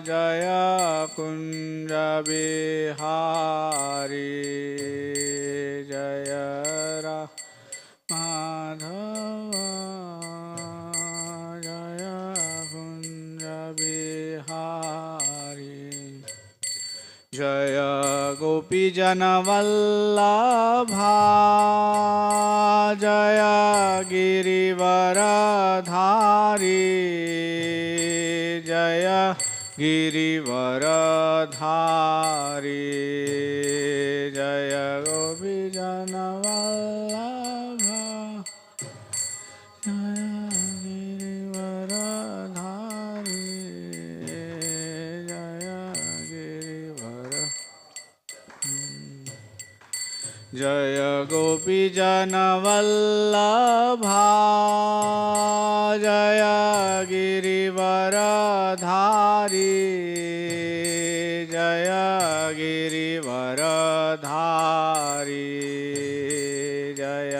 जय कुंज बिहारी जय माधव जय कुंज बिहारी जय गोपीजन वल्लभा जय गिरिवरधारी जय गिरिवरधारी जय गोपीजन वल्लभा जय गिरिवरधारी जय गिरिवर जय गोपीजन वल्लभा जय गिरिवरधारी जय गिरिवरधारी जय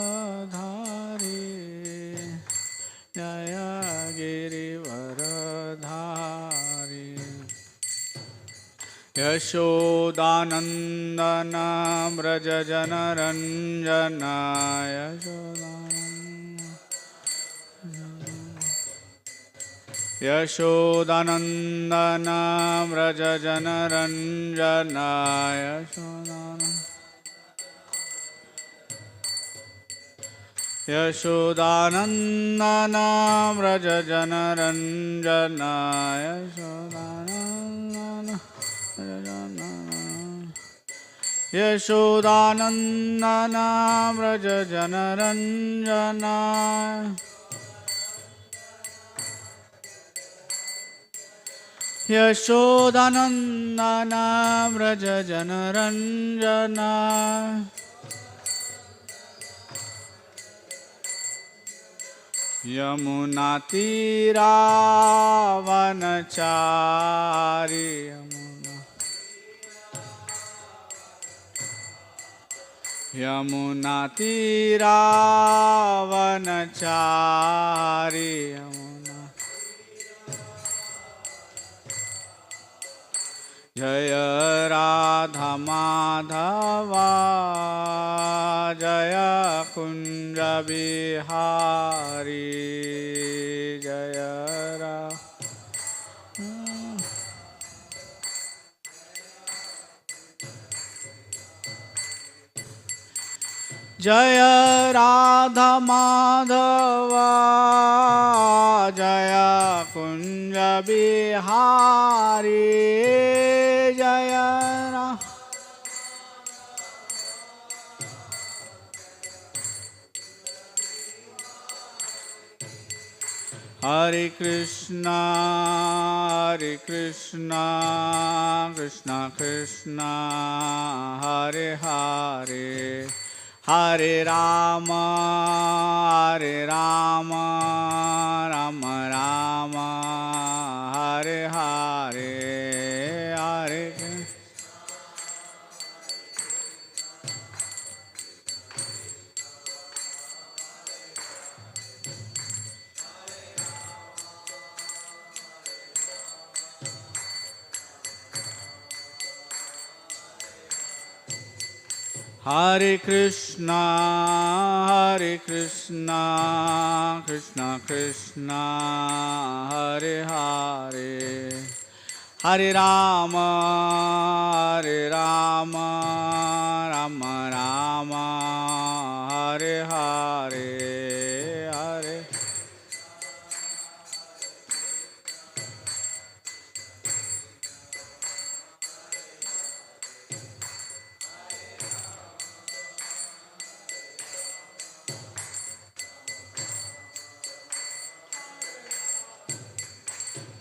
गिरिवरधारी जय गिरिवरधारी यशोदानंदन व्रज जनरंजन यशोदानंदन व्रज जनरंजन यशोदानंदन व्रज जनरंजन यशोदानंदन व्रज जनरंजन यशोदानंदन व्रज जनरंजन यमुना तीरावनचारी यमुना तीरावनचारी यमुना जय राधा माधवा जय कुंज बिहारी जय जय राधा माधवा जय कुंज बिहारी जय हरे Krishna Krishna Krishna Hare Hare Hare Ram Ram Ram Hare Hare Hare Hare Krishna Krishna Krishna Hare Hare Hare Rama Rama Rama Hare Hare Hare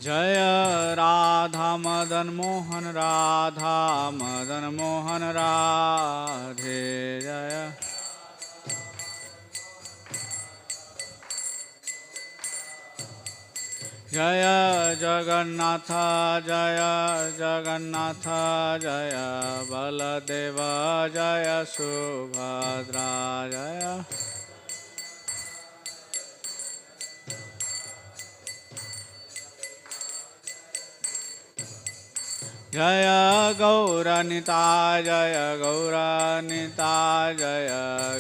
जय राधा मदन मोहन राधे जय जय जगन्नाथ जय बलदेव जय सुभद्रा जय जय गौरनिताय जय गौरनिताय जय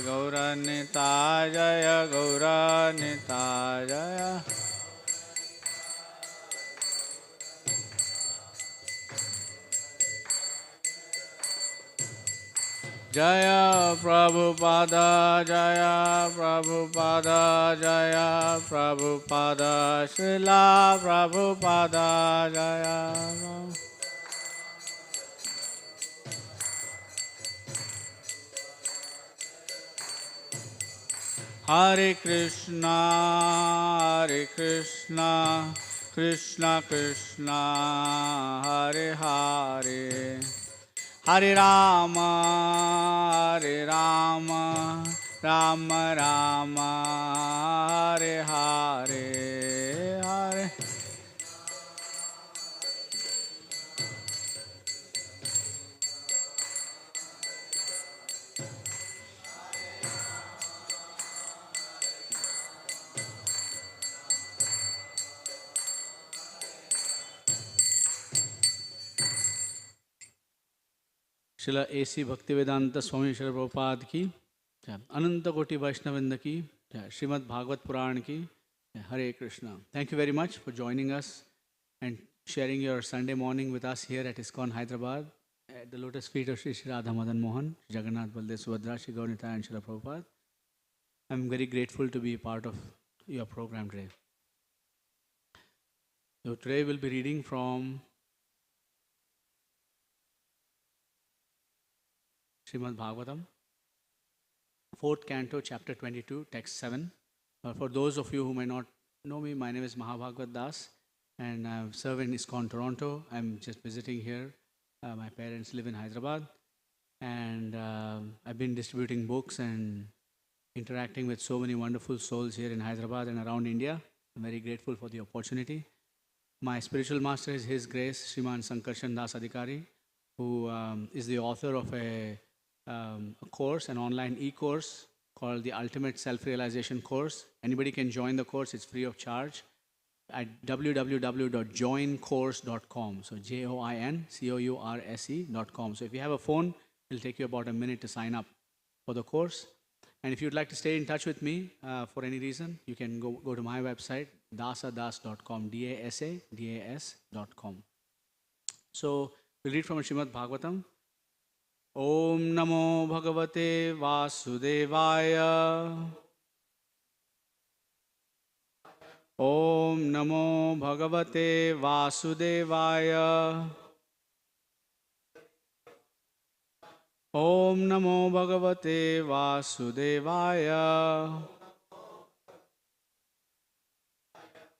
गौरनिताय जय गौरनिताय जय जय प्रभुपाद जय प्रभुपाद जय प्रभुपाद श्रीला प्रभुपाद जय Hare Krishna Krishna Krishna Hare Hare Hare Rama Rama Rama Hare Hare Hare Srila A.C. Bhaktivedanta Swami Srila Prabhupada ki, Ananta Koti Vaishnavinda ki, Srimad Bhagavad Puran ki, Hare Krishna. Thank you very much for joining us and sharing your Sunday morning with us here at ISKCON Hyderabad at the lotus feet of Sri Sri Radha Madan Mohan, Jagannath Baldev Subhadra, Sri Gaurnita and Srila Prabhupada. I'm very grateful to be part of your program today. So today we'll be reading from Srimad Bhagavatam, 4th canto, chapter 22, text 7. For those of you who may not know me, my name is Mahabhagavat Das, and I serve in ISKCON Toronto. I'm just visiting here. My parents live in Hyderabad, and I've been distributing books and interacting with so many wonderful souls here in Hyderabad and around India. I'm very grateful for the opportunity. My spiritual master is His Grace, Shriman Sankarshan Das Adhikari, who is the author of a course, an online e-course called the Ultimate Self-Realization Course. Anybody can join the course. It's free of charge at www.joincourse.com. So joincourse.com. So if you have a phone, it'll take you about a minute to sign up for the course. And if you'd like to stay in touch with me for any reason, you can go to my website, dasadas.com, dasadas.com. So we'll read from Srimad Bhagavatam. Om Namo Bhagavate Vasudevaya. Om Namo Bhagavate Vasudevaya. Om Namo Bhagavate Vasudevaya.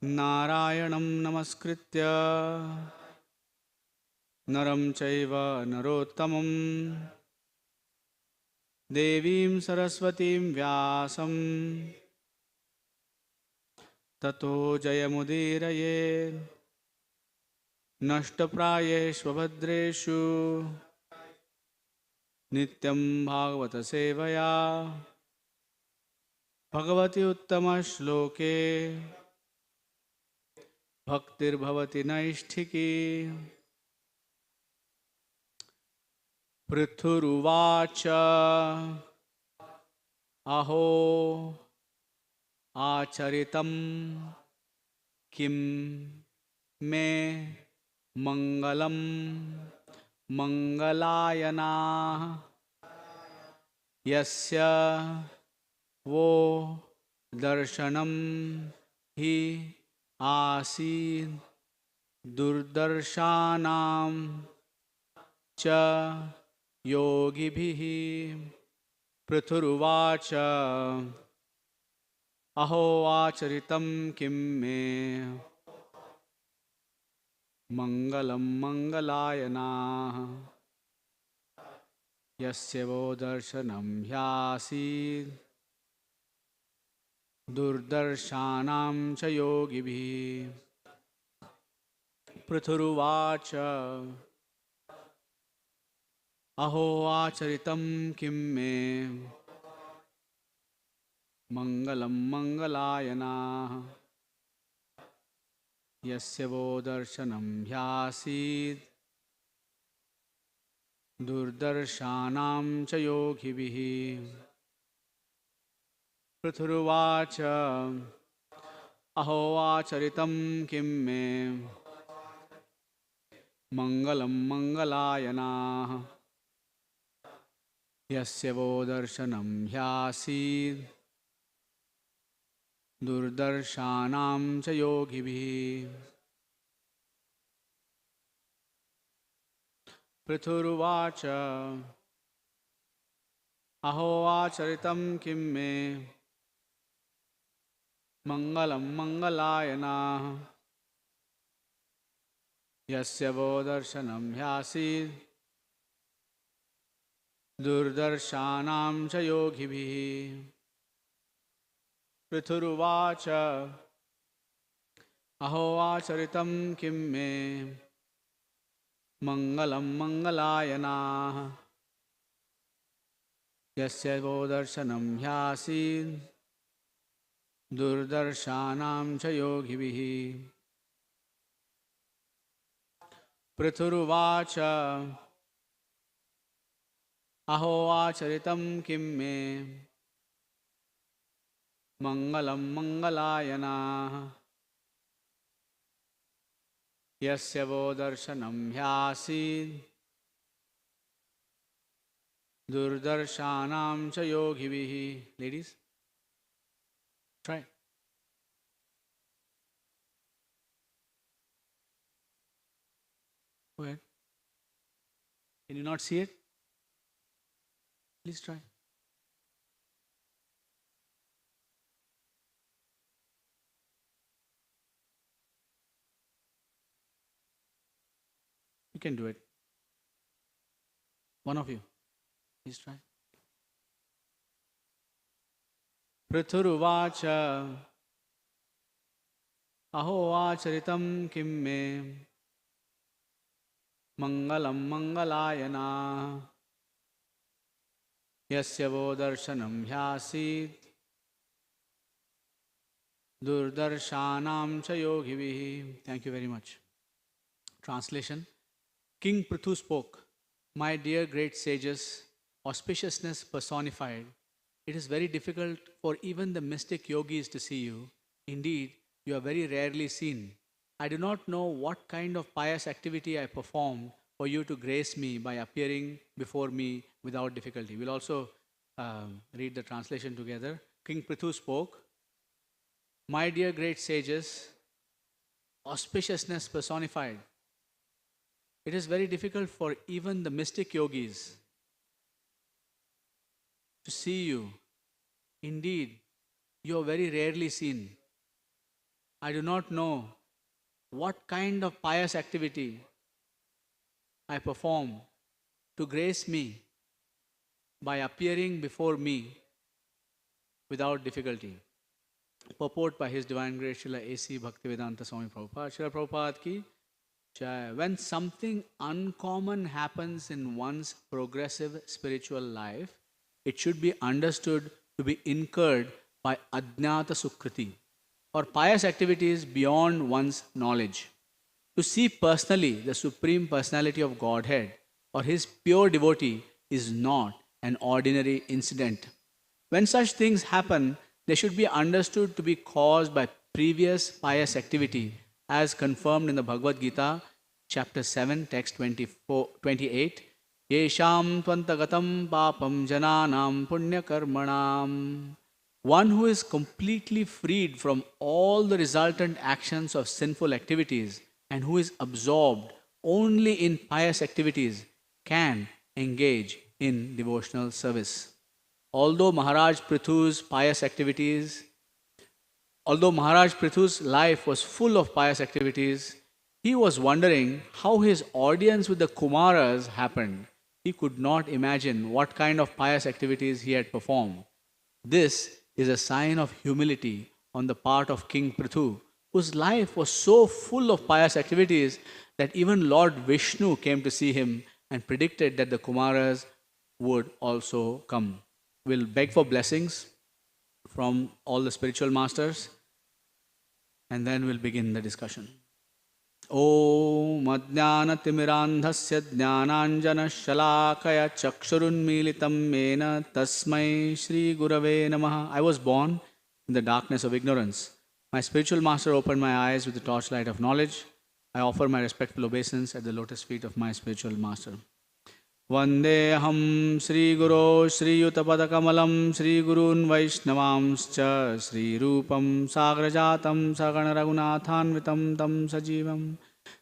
Narayanam Namaskritya Naram Chaiva Narottamam Devim Saraswatim Vyasam Tato Jayamudiraye Nashtaprayeshvabhadreshu Nityam Bhagavata Sevaya Bhagavati Uttama Shloke Bhaktir Bhavati Naisthiki Prithuruvacha Aho Acharitam Kim Me Mangalam Mangalayana Yasya Vo Darshanam Hi Asin Durdarshanam Cha Yogibhihi Prithuruvacha Aho Acharitam Kim Me Mangalam Mangalayana Yasya Vo Darshanam Hyasi Durdarshanam Cha Yogibhi Prithuruvacha Aho Acharitam Kim Me Mangalam Mangalayana Yasya Vo Darshanam Hyasi दुर्दर्शानां च योगिभिः पृथुर्वाच अहो आचरितं किं मे मङ्गलं मङ्गलायनाः यस्य वो दर्शनं ह्यासीत् दुर्दर्शानां च योगिभिः पृथुर्वाच अहो आचरितं किं मे मङ्गलं मङ्गलायनाः यस्य वो दर्शनं ह्यासीत् दुर्दर्शानां च योगिभिः पृथुर्वाच अहो आचरितं किं मे मङ्गलं मङ्गलायनाः यस्य वो दर्शनं ह्यासीत् दुर्दर्शानां च योगिभिः पृथुर्वाच अहो आचरितं किं मे मङ्गलं मङ्गलायनाः यस्य वो दर्शनं ह्यासीत् दुर्दर्शानां च योगिभिः. Ladies, try. Go ahead. Can you not see it? Please try. You can do it. One of you. Please try. पृथुर्वाच अहो आचरितं किं मे मङ्गलं मङ्गलायनाः यस्य वो दर्शनं ह्यासीत् दुर्दर्शानां च योगिभिः. Thank you very much. Translation. King Prithu spoke, "My dear great sages, auspiciousness personified, it is very difficult for even the mystic yogis to see you. Indeed, you are very rarely seen. I do not know what kind of pious activity I performed for you to grace me by appearing before me without difficulty." We'll also read the translation together. King Prithu spoke, "My dear great sages, auspiciousness personified. It is very difficult for even the mystic yogis to see you. Indeed, you are very rarely seen. I do not know what kind of pious activity I perform to grace me by appearing before me without difficulty." Purport by His Divine Grace Srila A.C. Bhaktivedanta Swami Prabhupada. Srila Prabhupada ki jai. When something uncommon happens in one's progressive spiritual life, it should be understood to be incurred by ajnata sukriti, or pious activities beyond one's knowledge. To see personally the Supreme Personality of Godhead or His pure devotee is not an ordinary incident. When such things happen, they should be understood to be caused by previous pious activity, as confirmed in the Bhagavad Gita, chapter 7, text 28. Yesham tvantagatam papam jananam punyakarmanam. One who is completely freed from all the resultant actions of sinful activities and who is absorbed only in pious activities can engage in devotional service. Although Maharaj Prithu's life was full of pious activities, he was wondering how his audience with the Kumaras happened. He could not imagine what kind of pious activities he had performed. This is a sign of humility on the part of King Prithu, whose life was so full of pious activities that even Lord Vishnu came to see him and predicted that the Kumaras would also come. We'll beg for blessings from all the spiritual masters and then we'll begin the discussion. ॐ अज्ञानतिमिरान्धस्य ज्ञानाञ्जनशलाकया चक्षुरुन्मीलितं येन तस्मै श्रीगुरवे नमः. I was born in the darkness of ignorance. My spiritual master opened my eyes with the torchlight of knowledge. I offer my respectful obeisance at the lotus feet of my spiritual master. Vandeham Sri Guru Sri Yutapadakammalam Sri Gurun Vaishnavamscha Sri Rupam Sagrajatam Sagana Raghunathanvitam Tam Sajivam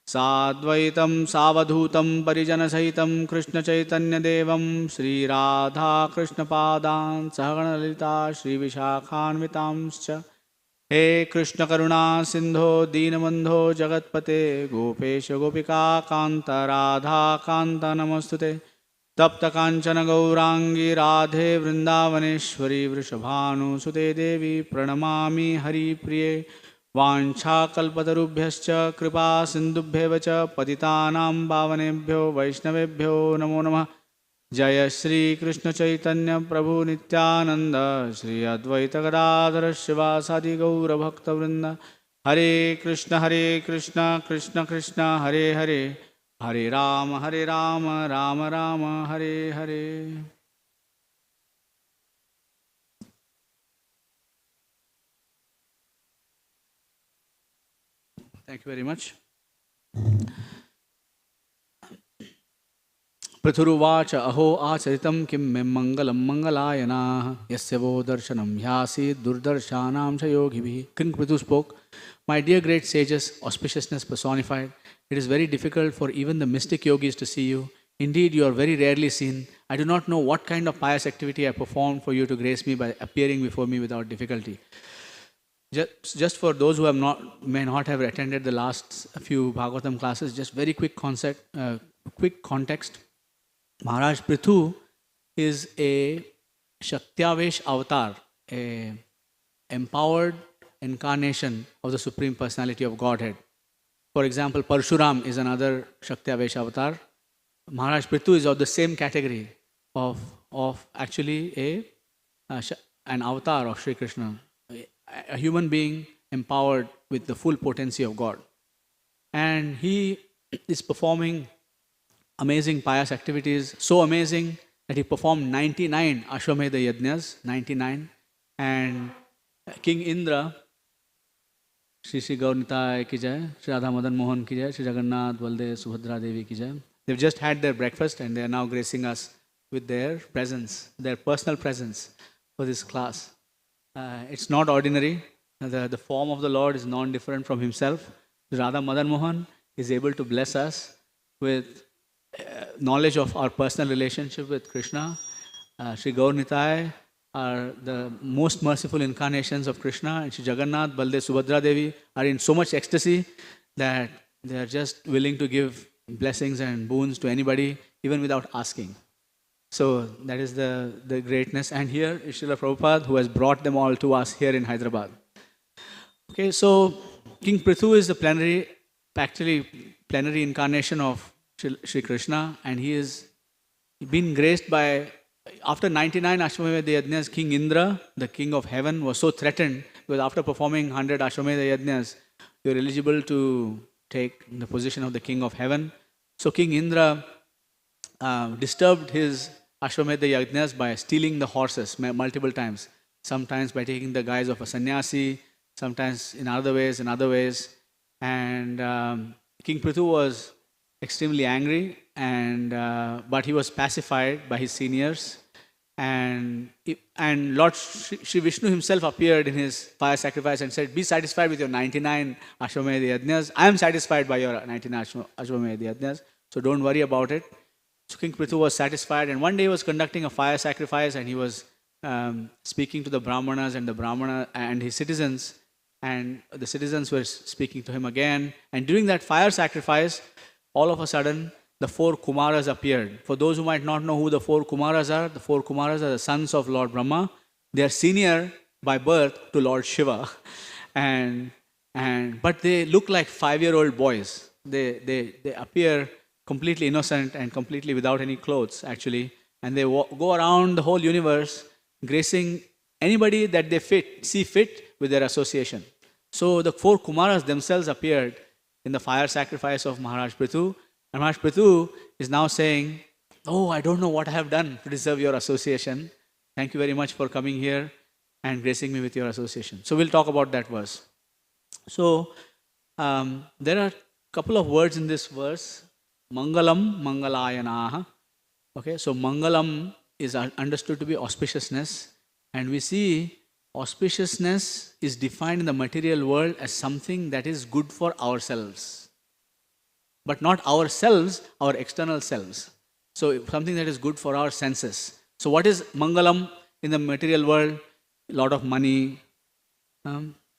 Sadvaitam Savadhutam Parijana Sahitam Krishna Chaitanya Devam Sri Radha Krishna Padan Sahagana Lalita Sri Vishakhanvitamscha. He Krishna Karuna Sindho Deenabandho Jagatpate Gopesha Gopika Kanta Radha Kanta Namostute Tapta Kanchana Gaurangi Radhe Vrindavaneshwari Vrishabhanu Sute Devi Pranamami Hari Priye Vancha Kalpatarubhyascha Kripa Sindubhyevacha Patitanam Bhavanebhyo Vaishnavebhyo Namo Namah. Jaya Shri Krishna Chaitanya Prabhu Nityananda Shri Advaita Gadadhara Shivasadi Gaura Bhakta Vrinda. Hare Krishna Krishna Krishna Hare Hare Hare Rama Rama Rama Hare Hare. Thank you very much. Prithuruvacha aho acharitam kim me mangalam mangalayana yasya vo darshanam hyasi durdarshanam chayogibhi. King Prithu spoke, my dear great sages, auspiciousness personified, it is very difficult for even the mystic yogis to see you. Indeed, you are very rarely seen. I do not know what kind of pious activity I performed for you to grace me by appearing before me without difficulty. Just for those who may not have attended the last few Bhagavatam classes, just very quick context. Maharaj Prithu is a Shaktyavesh avatar, a empowered incarnation of the Supreme Personality of Godhead. For example, Parshuram is another Shaktyavesh avatar. Maharaj Prithu is of the same category of actually an avatar of Sri Krishna, a human being empowered with the full potency of God. And he is performing amazing pious activities, so amazing that he performed 99 Ashwamedha Yajnas, 99. And King Indra, Shri Gaurnitai ki jai, Shri Radha Madan Mohan ki jai, Shri Jagannath Baldev Subhadra Devi ki jai. They've just had their breakfast and they are now gracing us with their presence, their personal presence for this class. It's not ordinary. The form of the Lord is non-different from himself. Radha Madan Mohan is able to bless us with knowledge of our personal relationship with Krishna. Shri Gaur Nitai are the most merciful incarnations of Krishna, and Shri Jagannath, Baldev, Subhadra Devi are in so much ecstasy that they are just willing to give blessings and boons to anybody, even without asking. So that is the greatness. And here is Srila Prabhupada, who has brought them all to us here in Hyderabad. Okay, so King Prithu is the plenary incarnation of Sri Krishna, and he is been graced by, after 99 Ashwamedha Yajnas, King Indra, the king of heaven, was so threatened because after performing 100 Ashwamedha Yajnas, you are eligible to take the position of the king of heaven. So King Indra disturbed his Ashwamedha Yajnas by stealing the horses multiple times, sometimes by taking the guise of a sannyasi, sometimes in other ways. And King Prithu was extremely angry, but he was pacified by his seniors. And Lord Shri Vishnu himself appeared in his fire sacrifice and said, be satisfied with your 99 Ashwamedha Yajnas. I am satisfied by your 99 Ashwamedha Yajnas, so don't worry about it. So King Prithu was satisfied, and one day he was conducting a fire sacrifice, and he was speaking to the Brahmanas and his citizens, and the citizens were speaking to him again. And during that fire sacrifice, all of a sudden, the 4 Kumaras appeared. For those who might not know who the 4 Kumaras are the sons of Lord Brahma. They are senior by birth to Lord Shiva, but they look like 5-year-old boys. They appear completely innocent and completely without any clothes, actually. And they go around the whole universe, gracing anybody that they see fit with their association. So the 4 Kumaras themselves appeared in the fire sacrifice of Maharaj Prithu. And Maharaj Prithu is now saying, "Oh, I don't know what I have done to deserve your association. Thank you very much for coming here and gracing me with your association." So we'll talk about that verse. So there are a couple of words in this verse. Mangalam, Mangalayanaha. Okay, so Mangalam is understood to be auspiciousness. And we see auspiciousness is defined in the material world as something that is good for ourselves. But not ourselves, our external selves. So something that is good for our senses. So what is Mangalam in the material world? A lot of money.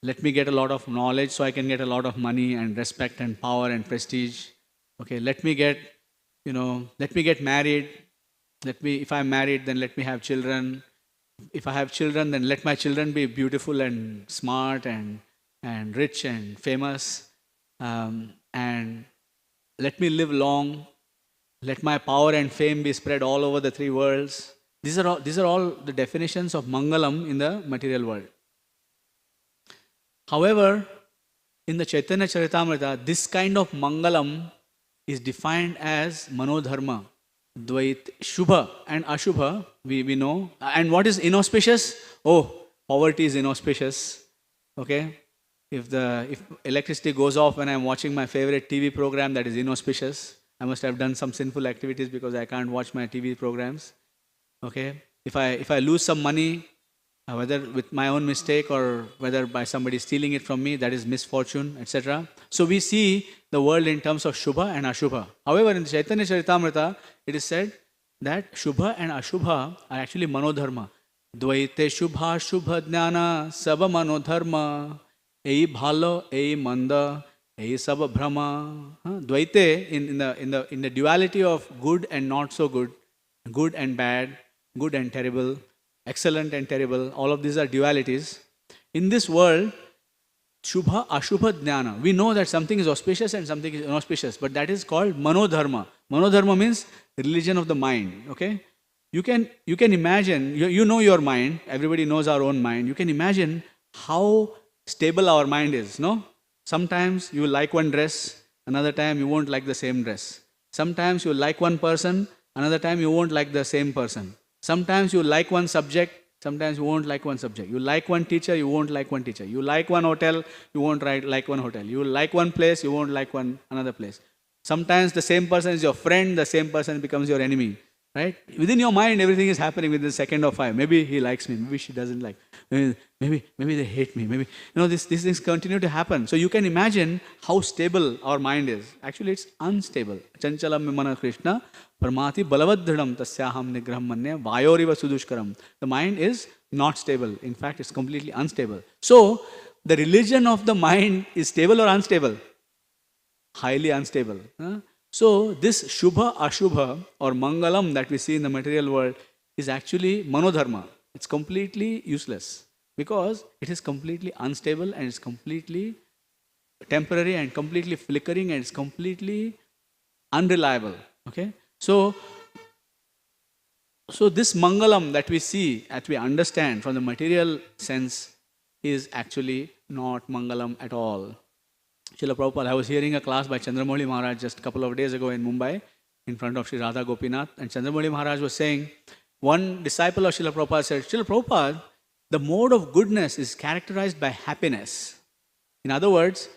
Let me get a lot of knowledge so I can get a lot of money and respect and power and prestige. Okay, let me get married. If I'm married, then let me have children. If I have children, then let my children be beautiful and smart and rich and famous. And let me live long. Let my power and fame be spread all over the three worlds. These are all the definitions of Mangalam in the material world. However, in the Chaitanya Charitamrita, this kind of Mangalam is defined as Manodharma, Dvait, Shubha and Ashubha, we know. And what is inauspicious? Oh, poverty is inauspicious. Okay? If electricity goes off when I'm watching my favorite TV program, that is inauspicious. I must have done some sinful activities because I can't watch my TV programs. Okay? If I lose some money, whether with my own mistake or whether by somebody stealing it from me, that is misfortune, etc. So we see the world in terms of Shubha and Ashubha. However, in the Chaitanya Charitamrita, it is said that Shubha and Ashubha are actually Manodharma. Dvaite Shubha Shubha Jnana Saba Manodharma Ei Bhalo Ei Manda Ei Saba Brahma. Dvaite in the duality of good and not so good, good and bad, good and terrible, excellent and terrible, all of these are dualities. In this world, Shubha, Ashubha, Jnana. We know that something is auspicious and something is inauspicious, but that is called Manodharma. Manodharma means religion of the mind. Okay? You can imagine, you know your mind, everybody knows our own mind. You can imagine how stable our mind is, no? Sometimes you like one dress, another time you won't like the same dress. Sometimes you like one person, another time you won't like the same person. Sometimes you like one subject, sometimes you won't like one subject. You like one teacher, you won't like one teacher. You like one hotel, you won't like one hotel. You like one place, you won't like another place. Sometimes the same person is your friend, the same person becomes your enemy. Right? Within your mind, everything is happening within a second or five. Maybe he likes me, maybe she doesn't like me. Maybe they hate me. Maybe, these things continue to happen. So you can imagine how stable our mind is. Actually, it's unstable. Chanchalam Mimana Krishna, Parmati Balavadhridam Tasyaham Nigraham Manya Vayoriva Sudushkaram. The mind is not stable. In fact, it's completely unstable. So, the religion of the mind is stable or unstable? Highly unstable. So, this Shubha, Ashubha or Mangalam that we see in the material world is actually Manodharma. It's completely useless because it is completely unstable and it's completely temporary and completely flickering and it's completely unreliable. Okay? So this Mangalam that we see, that we understand from the material sense is actually not Mangalam at all. Srila Prabhupada, I was hearing a class by Chandramouli Maharaj just a couple of days ago in Mumbai in front of Sri Radha Gopinath, and Chandramouli Maharaj was saying, one disciple of Srila Prabhupada said, Srila Prabhupada, the mode of goodness is characterized by happiness. In other words,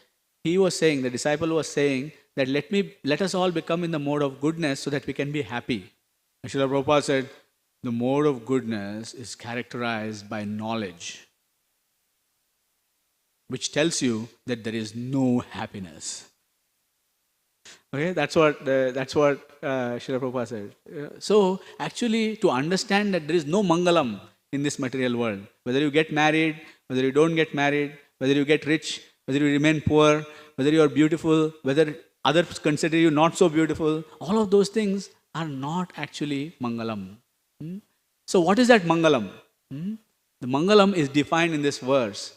he was saying, the disciple was saying that let us all become in the mode of goodness so that we can be happy. And Srila Prabhupada said, the mode of goodness is characterized by knowledge, which tells you that there is no happiness. Okay, that's what Srila Prabhupada said. So, actually, to understand that there is no Mangalam in this material world, whether you get married, whether you don't get married, whether you get rich, whether you remain poor, whether you are beautiful, whether others consider you not so beautiful, all of those things are not actually Mangalam. So, what is that Mangalam? The Mangalam is defined in this verse.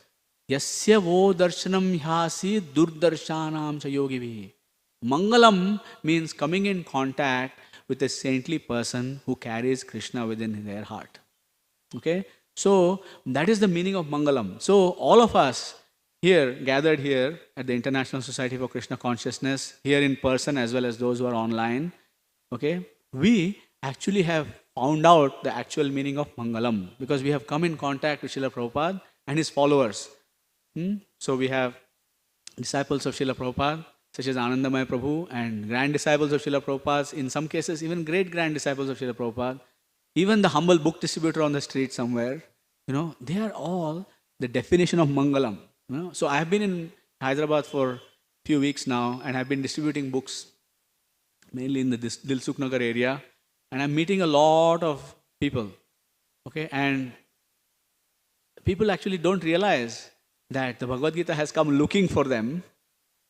Yasya vo darshanam hyasi durdarshanam cha yogivi. Mangalam means coming in contact with a saintly person who carries Krishna within their heart. Okay? So, that is the meaning of Mangalam. So, all of us, here, gathered here at the International Society for Krishna Consciousness, here in person as well as those who are online, okay, we actually have found out the actual meaning of Mangalam because we have come in contact with Srila Prabhupada and his followers. So we have disciples of Srila Prabhupada, such as Anandamaya Prabhu, and grand disciples of Srila Prabhupada, in some cases, even great grand disciples of Srila Prabhupada, even the humble book distributor on the street somewhere, they are all the definition of Mangalam. So I have been in Hyderabad for a few weeks now, and I've been distributing books mainly in the Dilsukh Nagar area, and I'm meeting a lot of people, okay, and people actually don't realize that the Bhagavad Gita has come looking for them,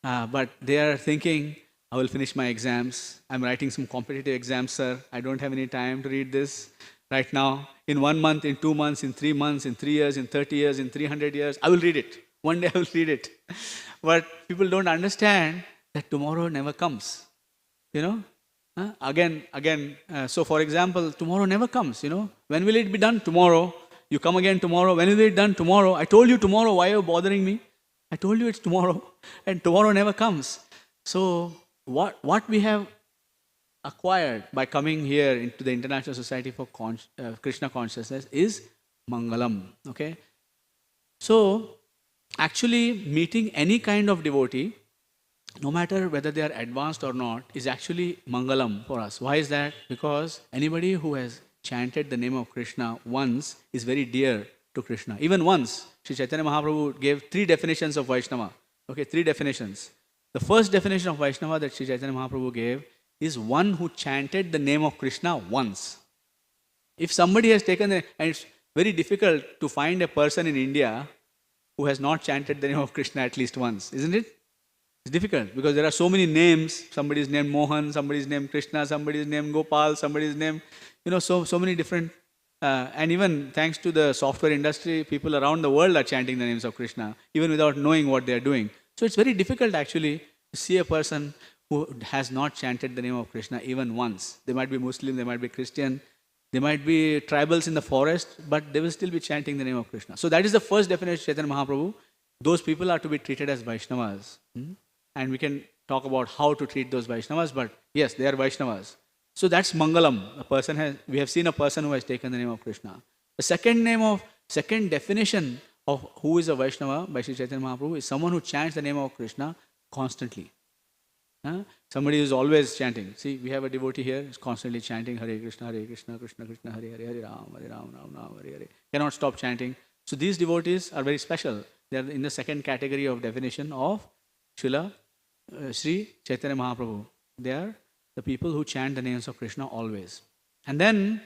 but they are thinking, I will finish my exams. I'm writing some competitive exams, sir. I don't have any time to read this right now. In 1 month, in 2 months, in 3 months, in 3 years, in 30 years, in 300 years, I will read it. One day I will read it. But people don't understand that tomorrow never comes. So for example, tomorrow never comes. When will it be done? Tomorrow. You come again tomorrow. When is it done? Tomorrow. I told you tomorrow. Why are you bothering me? I told you it's tomorrow. And tomorrow never comes. So what we have acquired by coming here into the International Society for Krishna Consciousness is Mangalam. Okay. So actually meeting any kind of devotee, no matter whether they are advanced or not, is actually Mangalam for us. Why is that? Because anybody who has chanted the name of Krishna once is very dear to Krishna. Even once, Sri Chaitanya Mahaprabhu gave 3 definitions of Vaishnava. Okay, 3 definitions. The first definition of Vaishnava that Sri Chaitanya Mahaprabhu gave is one who chanted the name of Krishna once. If somebody has taken and it's very difficult to find a person in India who has not chanted the name of Krishna at least once, isn't it? It's difficult because there are so many names. Somebody is named Mohan, somebody is named Krishna, somebody is named Gopal, somebody is named, so many different. And even thanks to the software industry, people around the world are chanting the names of Krishna, even without knowing what they are doing. So it's very difficult actually to see a person who has not chanted the name of Krishna even once. They might be Muslim, they might be Christian, they might be tribals in the forest, but they will still be chanting the name of Krishna. So that is the first definition of Chaitanya Mahaprabhu. Those people are to be treated as Vaishnavas. And we can talk about how to treat those Vaishnavas, but yes, they are Vaishnavas. So that's Mangalam. We have seen a person who has taken the name of Krishna. The second definition of who is a Vaishnava by Sri Chaitanya Mahaprabhu is someone who chants the name of Krishna constantly. Somebody who is always chanting. See, we have a devotee here who is constantly chanting Hare Krishna, Krishna Krishna, Hare Hare, Hare Ram, Ram Ram, Hare Hare. Cannot stop chanting. So these devotees are very special. They are in the second category of definition of Sri Chaitanya Mahaprabhu. They are the people who chant the names of Krishna always. And then,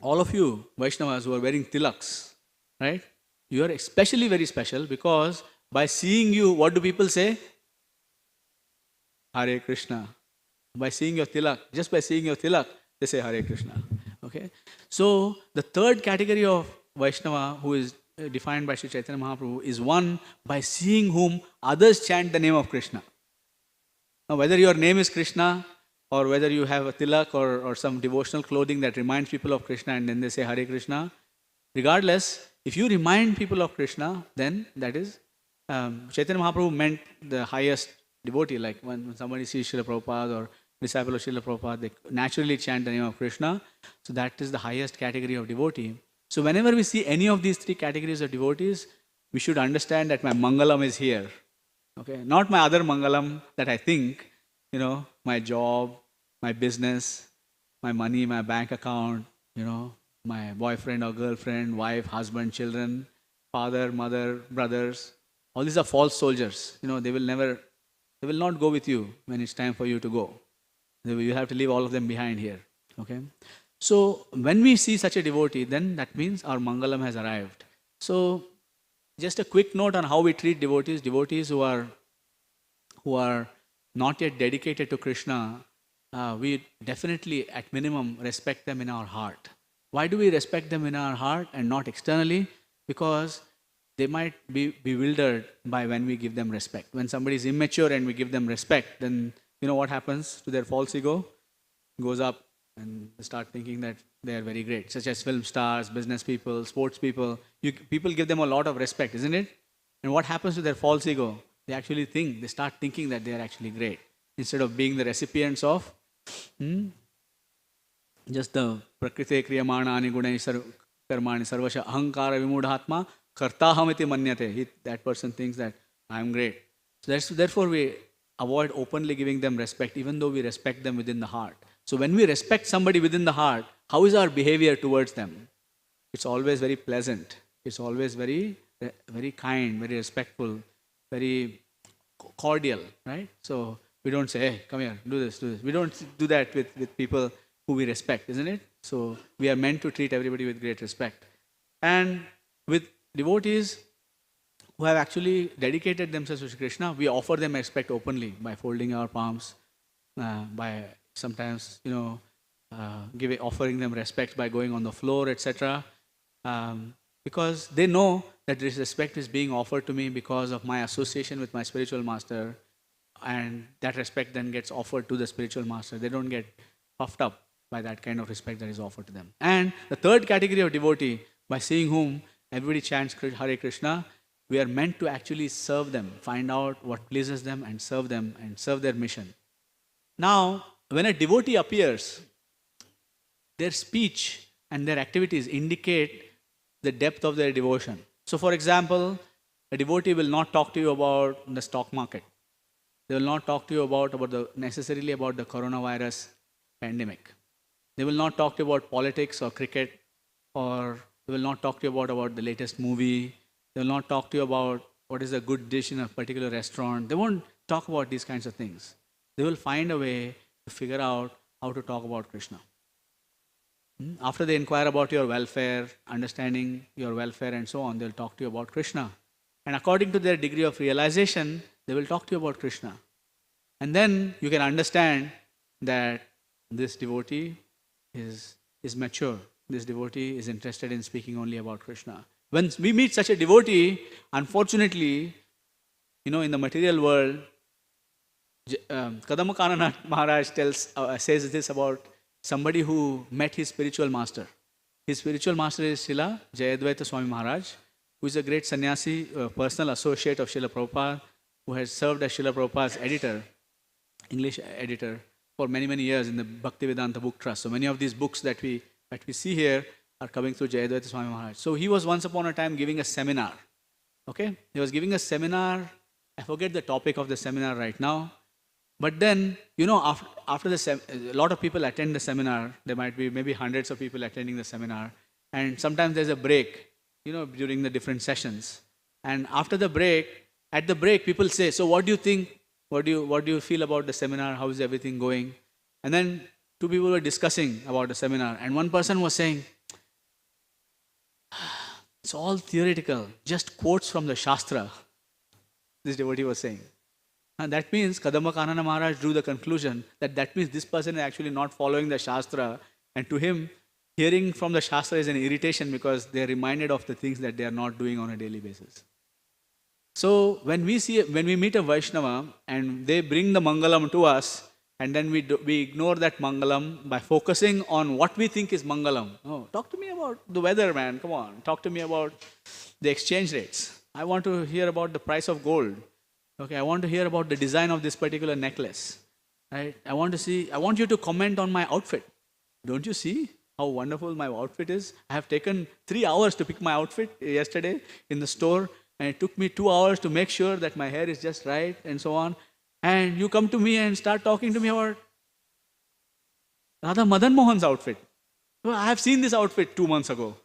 all of you Vaishnavas who are wearing tilaks, right? You are especially very special because by seeing you, what do people say? Hare Krishna. By seeing your tilak, just by seeing your tilak, they say Hare Krishna. Okay? So, the third category of Vaishnava who is defined by Sri Chaitanya Mahaprabhu is one by seeing whom others chant the name of Krishna. Now, whether your name is Krishna or whether you have a tilak or some devotional clothing that reminds people of Krishna and then they say Hare Krishna, regardless, if you remind people of Krishna, then that is, Chaitanya Mahaprabhu meant the highest devotee. Like when somebody sees Srila Prabhupada or disciple of Srila Prabhupada, they naturally chant the name of Krishna. So that is the highest category of devotee. So whenever we see any of these 3 categories of devotees, we should understand that my Mangalam is here. Okay, not my other Mangalam that I think, my job, my business, my money, my bank account, my boyfriend or girlfriend, wife, husband, children, father, mother, brothers. All these are false soldiers. They will not go with you when it's time for you to go. You have to leave all of them behind here. Okay. So when we see such a devotee, then that means our Mangalam has arrived. So just a quick note on how we treat devotees. Devotees who are not yet dedicated to Krishna, we definitely at minimum respect them in our heart. Why do we respect them in our heart and not externally? Because they might be bewildered by when we give them respect. When somebody is immature and we give them respect, then you know what happens to their false ego? Goes up. and they start thinking that they are very great, such as film stars, business people, sports people. People give them a lot of respect, isn't it? And what happens to their false ego? They start thinking that they are actually great instead of being the recipients of just the prakrite kriyamana gunai karmani sarvasha ahankara vimudhatma kartahamiti manyate. That person thinks that I am great. So therefore we avoid openly giving them respect, even though we respect them within the heart. So when we respect somebody within the heart, how is our behavior towards them? It's always very pleasant. It's always very, very kind, very respectful, very cordial, right? So we don't say, hey, come here, do this, do this. We don't do that with people who we respect, isn't it? So we are meant to treat everybody with great respect. And with devotees who have actually dedicated themselves to Shri Krishna, we offer them respect openly by folding our palms, by sometimes, offering them respect by going on the floor, etc. Because they know that this respect is being offered to me because of my association with my spiritual master, and that respect then gets offered to the spiritual master. They don't get puffed up by that kind of respect that is offered to them. And the third category of devotee, by seeing whom everybody chants Hare Krishna, we are meant to actually serve them, find out what pleases them and serve their mission. Now, when a devotee appears, their speech and their activities indicate the depth of their devotion. So, for example, a devotee will not talk to you about the stock market. They will not talk to you necessarily about the coronavirus pandemic. They will not talk to you about politics or cricket, or they will not talk to you about the latest movie. They will not talk to you about what is a good dish in a particular restaurant. They won't talk about these kinds of things. They will find a way to figure out how to talk about Krishna. After they inquire about your welfare, understanding your welfare and so on, they'll talk to you about Krishna. And according to their degree of realization, they will talk to you about Krishna. And then you can understand that this devotee is mature. This devotee is interested in speaking only about Krishna. When we meet such a devotee, unfortunately, in the material world, Kadamba Maharaj says this about somebody who met his spiritual master. His spiritual master is Srila Jayadvaita Swami Maharaj, who is a great sannyasi, personal associate of Srila Prabhupada, who has served as Srila Prabhupada's editor, English editor, for many, many years in the Bhaktivedanta Book Trust. So many of these books that we see here are coming through Jayadvaita Swami Maharaj. So he was once upon a time giving a seminar. Okay? He was giving a seminar. I forget the topic of the seminar right now. But then, after a lot of people attend the seminar. There might be maybe hundreds of people attending the seminar. And sometimes there's a break, during the different sessions. And at the break, people say, so what do you think? What do you feel about the seminar? How is everything going? And then two people were discussing about the seminar. And one person was saying, it's all theoretical, just quotes from the Shastra, this devotee was saying. And that means Kadamba Kanana Maharaj drew the conclusion that means this person is actually not following the Shastra, and to him, hearing from the Shastra is an irritation because they are reminded of the things that they are not doing on a daily basis. So when we meet a Vaishnava and they bring the Mangalam to us, and then we ignore that Mangalam by focusing on what we think is Mangalam. Oh, talk to me about the weather, man. Come on. Talk to me about the exchange rates. I want to hear about the price of gold. Okay, I want to hear about the design of this particular necklace. Right? I want you to comment on my outfit. Don't you see how wonderful my outfit is? I have taken 3 hours to pick my outfit yesterday in the store, and it took me 2 hours to make sure that my hair is just right and so on. And you come to me and start talking to me about Radha Madan Mohan's outfit. Well, I have seen this outfit 2 months ago.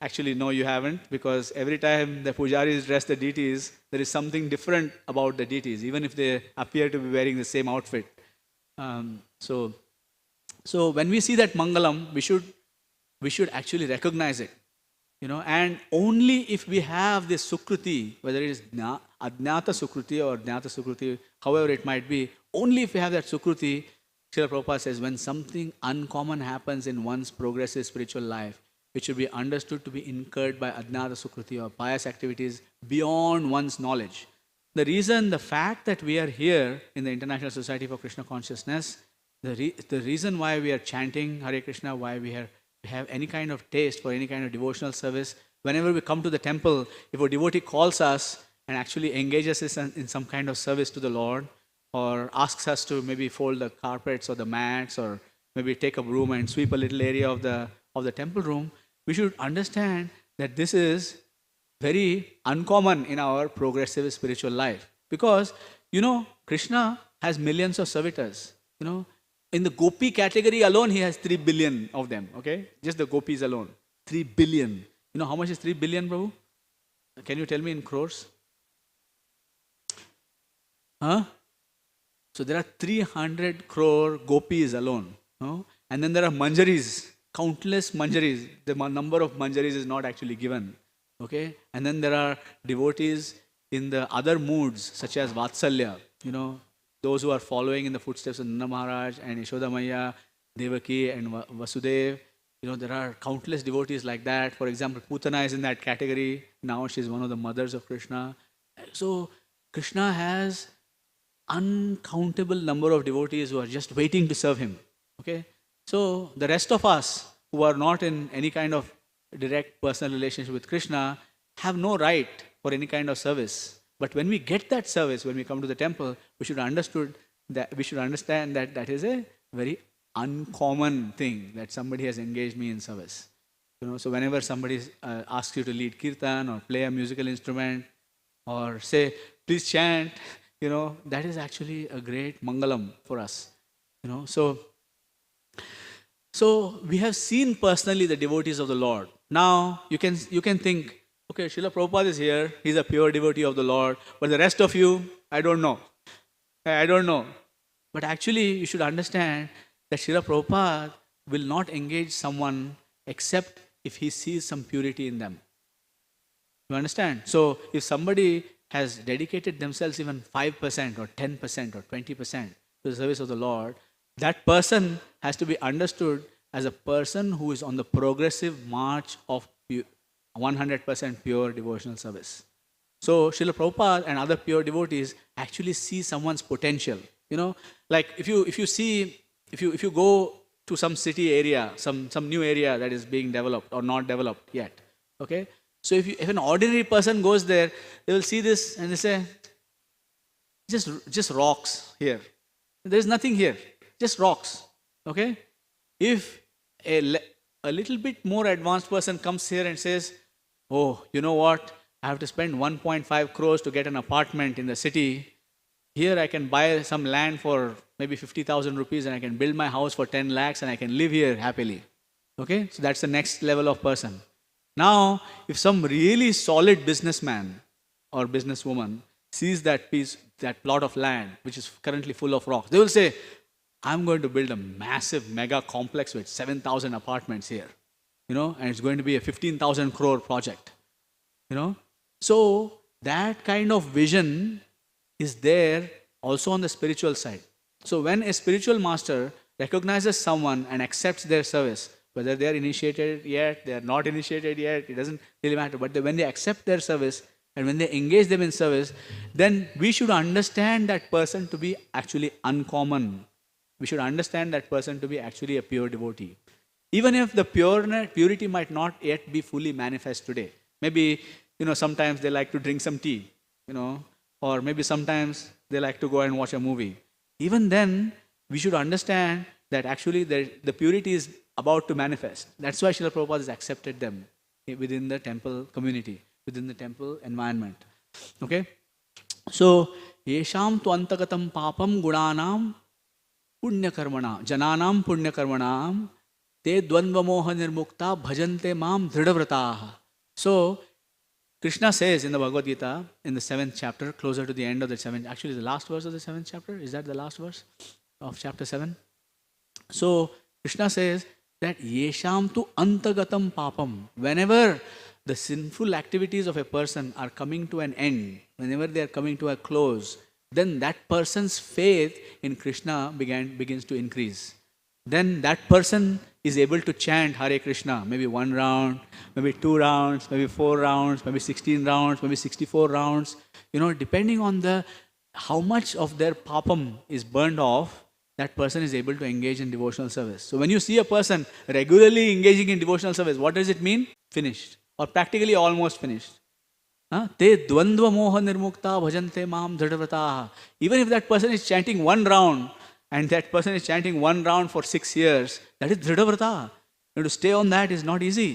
Actually, no, you haven't, because every time the pujaris dress the deities, there is something different about the deities, even if they appear to be wearing the same outfit. So when we see that Mangalam, we should actually recognize it. And only if we have this Sukruti, whether it is Adnyata Sukruti or Jnata Sukruti, however it might be, only if we have that Sukruti, Srila Prabhupada says, when something uncommon happens in one's progressive spiritual life, it should be understood to be incurred by Adnyata Sukruti or pious activities beyond one's knowledge. The fact that we are here in the International Society for Krishna Consciousness The reason why we are chanting Hare Krishna, why we have any kind of taste for any kind of devotional service, whenever we come to the temple, if a devotee calls us and actually engages us in some kind of service to the Lord, or asks us to maybe fold the carpets or the mats, or maybe take a broom and sweep a little area of the temple room, we should understand that this is very uncommon in our progressive spiritual life. Because, Krishna has millions of servitors. In the gopi category alone, he has 3 billion of them, okay? Just the gopis alone. 3 billion. You know how much is 3 billion, Prabhu? Can you tell me in crores? Huh? So there are 300 crore gopis alone. And then there are manjaris, countless manjaris. The number of manjaris is not actually given. Okay? And then there are devotees in the other moods, such as Vatsalya. Those who are following in the footsteps of Nanda Maharaj and Yashoda Maya, Devaki and Vasudev. There are countless devotees like that. For example, Putana is in that category. Now she's one of the mothers of Krishna. So Krishna has uncountable number of devotees who are just waiting to serve him. Okay? So the rest of us who are not in any kind of direct personal relationship with Krishna have no right for any kind of service. But when we get that service, when we come to the temple, we should understand that that is a very uncommon thing, that somebody has engaged me in service. So whenever somebody asks you to lead kirtan or play a musical instrument or say, please chant, that is actually a great mangalam for us. So we have seen personally the devotees of the Lord. Now you can think, okay, Srila Prabhupada is here, he's a pure devotee of the Lord, but the rest of you, I don't know. But actually, you should understand that Srila Prabhupada will not engage someone except if he sees some purity in them. You understand? So if somebody has dedicated themselves even 5% or 10% or 20% to the service of the Lord, that person has to be understood as a person who is on the progressive march of 100% pure devotional service. So Srila Prabhupada and other pure devotees actually see someone's potential. Like if you go to some city area, some new area that is being developed or not developed yet, okay? So if an ordinary person goes there, they will see this and they say, just rocks here. There is nothing here, just rocks, okay? If a little bit more advanced person comes here and says, oh, you know what? I have to spend 1.5 crores to get an apartment in the city. Here I can buy some land for maybe 50,000 rupees and I can build my house for 10 lakhs and I can live here happily. Okay? So that's the next level of person. Now, if some really solid businessman or businesswoman sees that plot of land which is currently full of rocks, they will say, I'm going to build a massive mega complex with 7,000 apartments here. And it's going to be a 15,000 crore project. So that kind of vision is there also on the spiritual side. So when a spiritual master recognizes someone and accepts their service, whether they are initiated yet, they are not initiated yet, it doesn't really matter. But when they accept their service and when they engage them in service, then we should understand that person to be actually uncommon. We should understand that person to be actually a pure devotee. Even if the purity might not yet be fully manifest today. Maybe, sometimes they like to drink some tea, or maybe sometimes they like to go and watch a movie. Even then, we should understand that actually the purity is about to manifest. That's why Srila Prabhupada has accepted them within the temple community, within the temple environment. Okay? So, yesham tu antagatam papam gunanam punyakarmana, jananam punyakarmanam te dvandva moha nirmukta bhajante mam dridhavrataha. So, Krishna says in the Bhagavad Gita, in the 7th chapter, closer to the end of the 7th, actually the last verse of the 7th chapter, is that the last verse of chapter 7? So, Krishna says that yesham tu antagatam papam, whenever the sinful activities of a person are coming to an end, whenever they are coming to a close, then that person's faith in Krishna begins to increase. Then that person is able to chant Hare Krishna, maybe 1 round, maybe 2 rounds, maybe 4 rounds, maybe 16 rounds, maybe 64 rounds, depending on how much of their papam is burned off, that person is able to engage in devotional service. So when you see a person regularly engaging in devotional service, what does it mean? Finished, or practically almost finished. Te dvandva moha nirmukta bhajante maam dhridavrataha. Even if that person is chanting one round, and that person is chanting one round for 6 years, that is dhridavrata. To stay on that is not easy.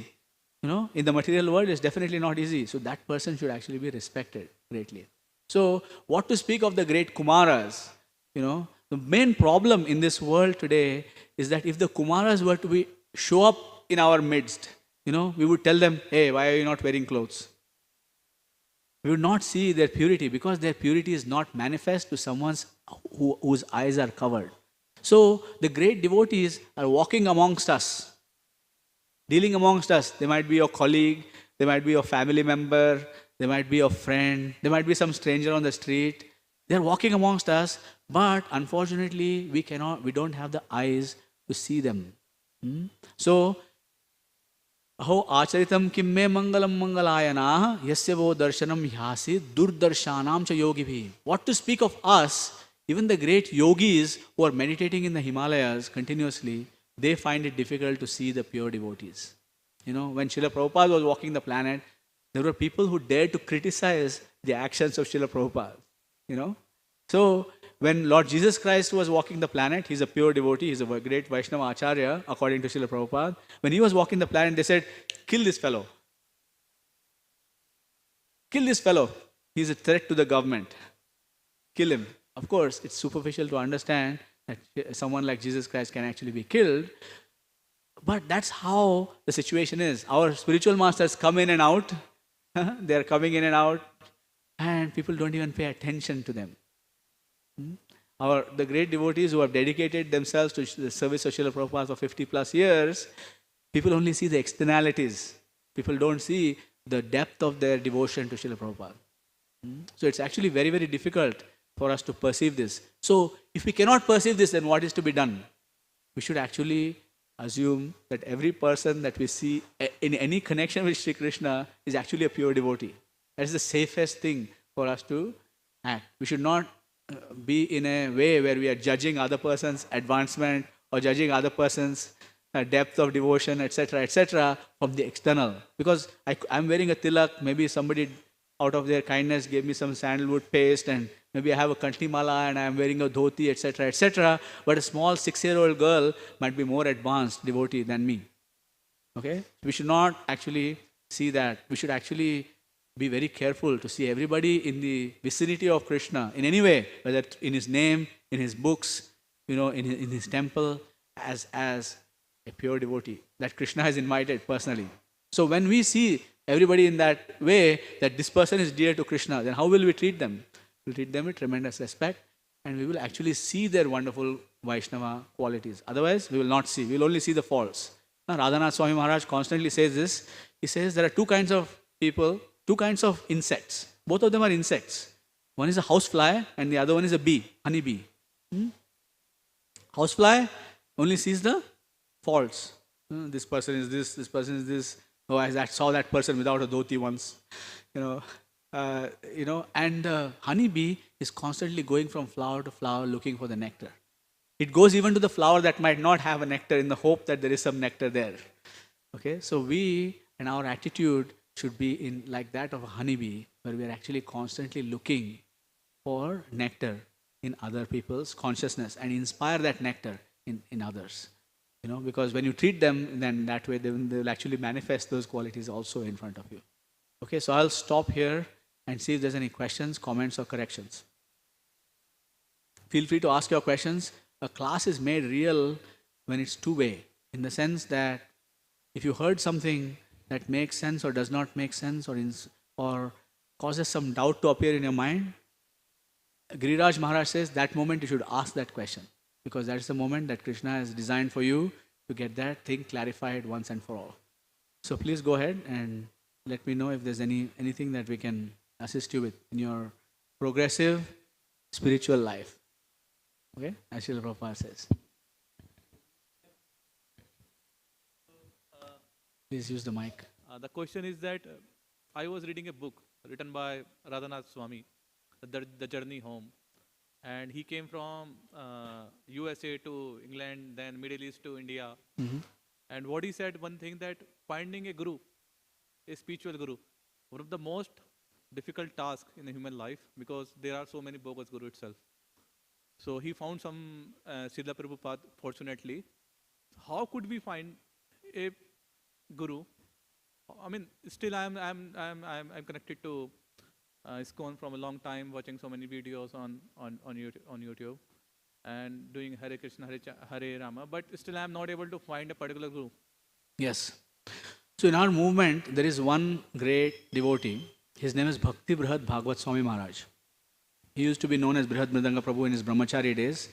In the material world, it's definitely not easy. So that person should actually be respected greatly. So what to speak of the great Kumaras? The main problem in this world today is that if the Kumaras were to show up in our midst, we would tell them, hey, why are you not wearing clothes? We would not see their purity because their purity is not manifest to someone whose eyes are covered. So the great devotees are walking amongst us, dealing amongst us. They might be your colleague, they might be your family member, they might be your friend, they might be some stranger on the street. They're walking amongst us, but unfortunately, we don't have the eyes to see them. So, aho acharitam kim me mangalam mangalayana yasya vo darshanam hyasi durdarshanam cha yogibhi. What to speak of us, even the great yogis who are meditating in the Himalayas continuously, they find it difficult to see the pure devotees. When Srila Prabhupada was walking the planet, there were people who dared to criticize the actions of Srila Prabhupada. So when Lord Jesus Christ was walking the planet, he's a pure devotee, he's a great Vaishnava Acharya, according to Srila Prabhupada. When he was walking the planet, they said, kill this fellow. Kill this fellow. He's a threat to the government. Kill him. Of course, it's superficial to understand that someone like Jesus Christ can actually be killed. But that's how the situation is. Our spiritual masters come in and out. They're coming in and out. And people don't even pay attention to them. The great devotees who have dedicated themselves to the service of Srila Prabhupada for 50 plus years, people only see the externalities. People don't see the depth of their devotion to Srila Prabhupada. So it's actually very, very difficult for us to perceive this. So if we cannot perceive this, then what is to be done? We should actually assume that every person that we see in any connection with Sri Krishna is actually a pure devotee. That is the safest thing for us to act. We should not be in a way where we are judging other person's advancement or judging other person's depth of devotion, etc., from the external. Because I'm wearing a tilak, maybe somebody out of their kindness gave me some sandalwood paste, and maybe I have a kanti mala and I'm wearing a dhoti, etc., but a small 6-year-old girl might be more advanced devotee than me. Okay? We should not actually see that. We should actually be very careful to see everybody in the vicinity of Krishna in any way, whether in his name, in his books, in his temple, as a pure devotee that Krishna has invited personally. So when we see everybody in that way, that this person is dear to Krishna, then how will we treat them? We'll treat them with tremendous respect, and we will actually see their wonderful Vaishnava qualities. Otherwise, we will not see. We will only see the faults. Now, Radhanath Swami Maharaj constantly says this. He says there are two kinds of people, two kinds of insects. Both of them are insects. One is a housefly and the other one is a bee, honey bee. Housefly only sees the faults. This person is this person is this. Oh, I saw that person without a dhoti once. And honey bee is constantly going from flower to flower looking for the nectar. It goes even to the flower that might not have a nectar in the hope that there is some nectar there. Okay, so we and our attitude should be in like that of a honeybee, where we are actually constantly looking for nectar in other people's consciousness and inspire that nectar in others. Because when you treat them, then that way they will actually manifest those qualities also in front of you. Okay, so I'll stop here and see if there's any questions, comments, or corrections. Feel free to ask your questions. A class is made real when it's two-way, in the sense that if you heard something that makes sense or does not make sense, or causes some doubt to appear in your mind, Giriraj Maharaj says that moment you should ask that question, because that is the moment that Krishna has designed for you to get that thing clarified once and for all. So please go ahead and let me know if there's anything that we can assist you with in your progressive spiritual life. Okay, as Srila Prabhupada says. Please use the mic. The question is that I was reading a book written by Radhanath Swami, The Journey Home. and he came from USA to England, then Middle East to India. And what he said, one thing, that finding a guru, a spiritual guru, one of the most difficult tasks in the human life, because there are so many bogus guru itself. So he found some Srila Prabhupada, fortunately. How could we find a guru? I mean, still I'm connected to ISKCON from a long time, watching so many videos on YouTube and doing Hare Krishna, Hare Rama, but still I'm not able to find a particular guru. Yes. So in our movement, there is one great devotee. His name is Bhakti Brihad Bhagwat Swami Maharaj. He used to be known as Brihad Mridanga Prabhu in his brahmachari days.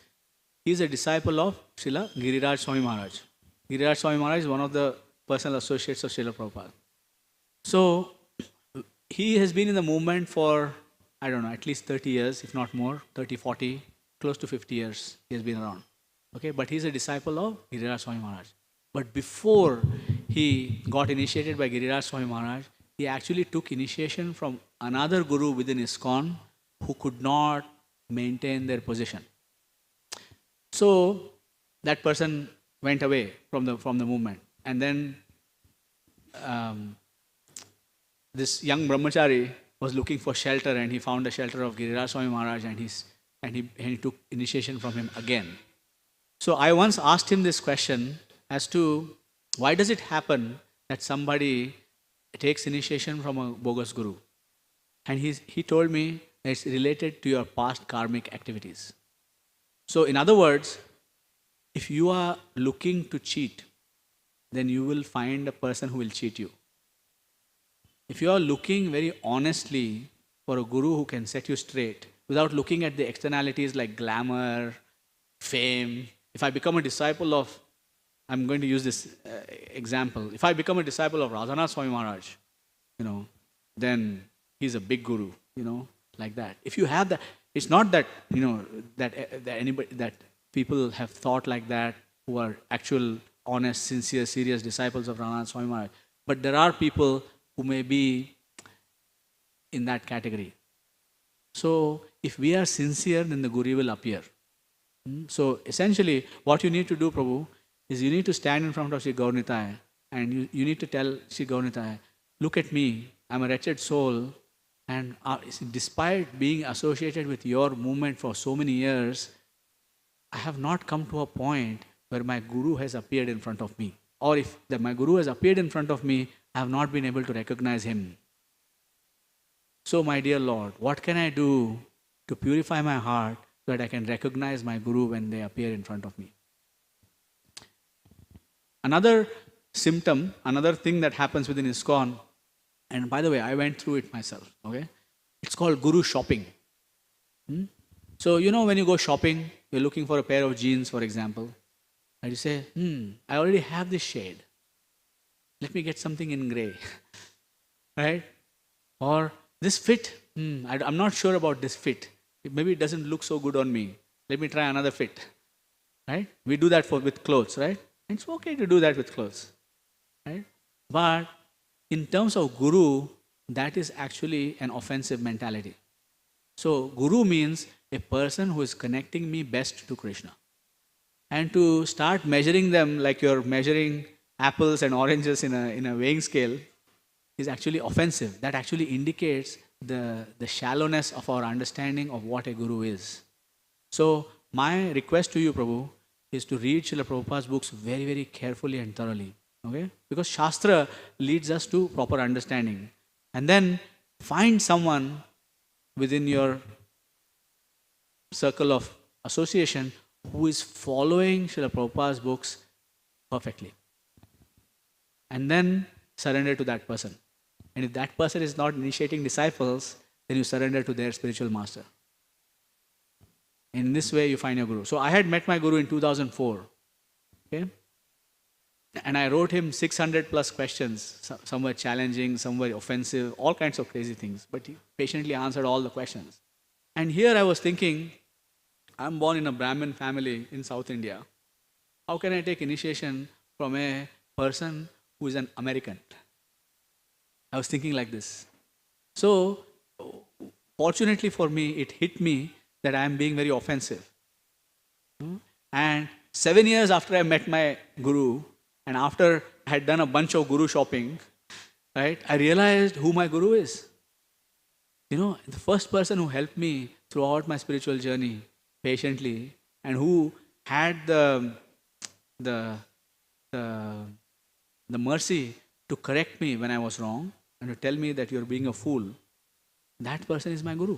He is a disciple of Srila Giriraj Swami Maharaj. Giriraj Swami Maharaj is one of the personal associates of Srila Prabhupada. So he has been in the movement for, I don't know, at least 30 years, if not more, 30, 40, close to 50 years he has been around. Okay, but he's a disciple of Giriraj Swami Maharaj. But before he got initiated by Giriraj Swami Maharaj, he actually took initiation from another guru within ISKCON who could not maintain their position. So that person went away from the movement. And then this young brahmachari was looking for shelter, and he found the shelter of Giriraj Swami Maharaj, and he took initiation from him again. So I once asked him this question as to why does it happen that somebody takes initiation from a bogus guru? And he told me that it's related to your past karmic activities. So in other words, if you are looking to cheat, then you will find a person who will cheat you. If you are looking very honestly for a guru who can set you straight without looking at the externalities like glamour, fame, if I become a disciple of, I'm going to use this example, if I become a disciple of Radhanath Swami Maharaj, then he's a big guru, like that. If you have that, it's not that, that people have thought like that who are actual, honest, sincere, serious disciples of Radhanath Swami Maharaj. But there are people who may be in that category. So if we are sincere, then the guru will appear. So essentially, what you need to do, Prabhu, is you need to stand in front of Sri Gaurnitai and you need to tell Sri Gaurnitai, look at me, I'm a wretched soul, and despite being associated with your movement for so many years, I have not come to a point where my guru has appeared in front of me. Or if my guru has appeared in front of me, I have not been able to recognize him. So my dear Lord, what can I do to purify my heart so that I can recognize my guru when they appear in front of me? Another symptom, another thing that happens within ISKCON, and by the way, I went through it myself, okay? It's called guru shopping. So, when you go shopping, you're looking for a pair of jeans, for example, and you say, I already have this shade. Let me get something in gray, right? Or this fit, I'm not sure about this fit. Maybe it doesn't look so good on me. Let me try another fit, right? We do that with clothes, right? It's okay to do that with clothes, right? But in terms of guru, that is actually an offensive mentality. So guru means a person who is connecting me best to Krishna. And to start measuring them like you're measuring apples and oranges in a weighing scale is actually offensive. That actually indicates the shallowness of our understanding of what a guru is. So my request to you, Prabhu, is to read Srila Prabhupada's books very, very carefully and thoroughly. Okay? Because Shastra leads us to proper understanding. And then find someone within your circle of association who is following Srila Prabhupada's books perfectly. And then surrender to that person. And if that person is not initiating disciples, then you surrender to their spiritual master. In this way, you find your guru. So I had met my guru in 2004. Okay? And I wrote him 600 plus questions. Some were challenging, some were offensive, all kinds of crazy things. But he patiently answered all the questions. And here I was thinking, I'm born in a Brahmin family in South India. How can I take initiation from a person who is an American? I was thinking like this. So, fortunately for me, it hit me that I am being very offensive. And 7 years after I met my guru, and after I had done a bunch of guru shopping, right, I realized who my guru is. The first person who helped me throughout my spiritual journey patiently, and who had the, the, the mercy to correct me when I was wrong and to tell me that you're being a fool, that person is my guru.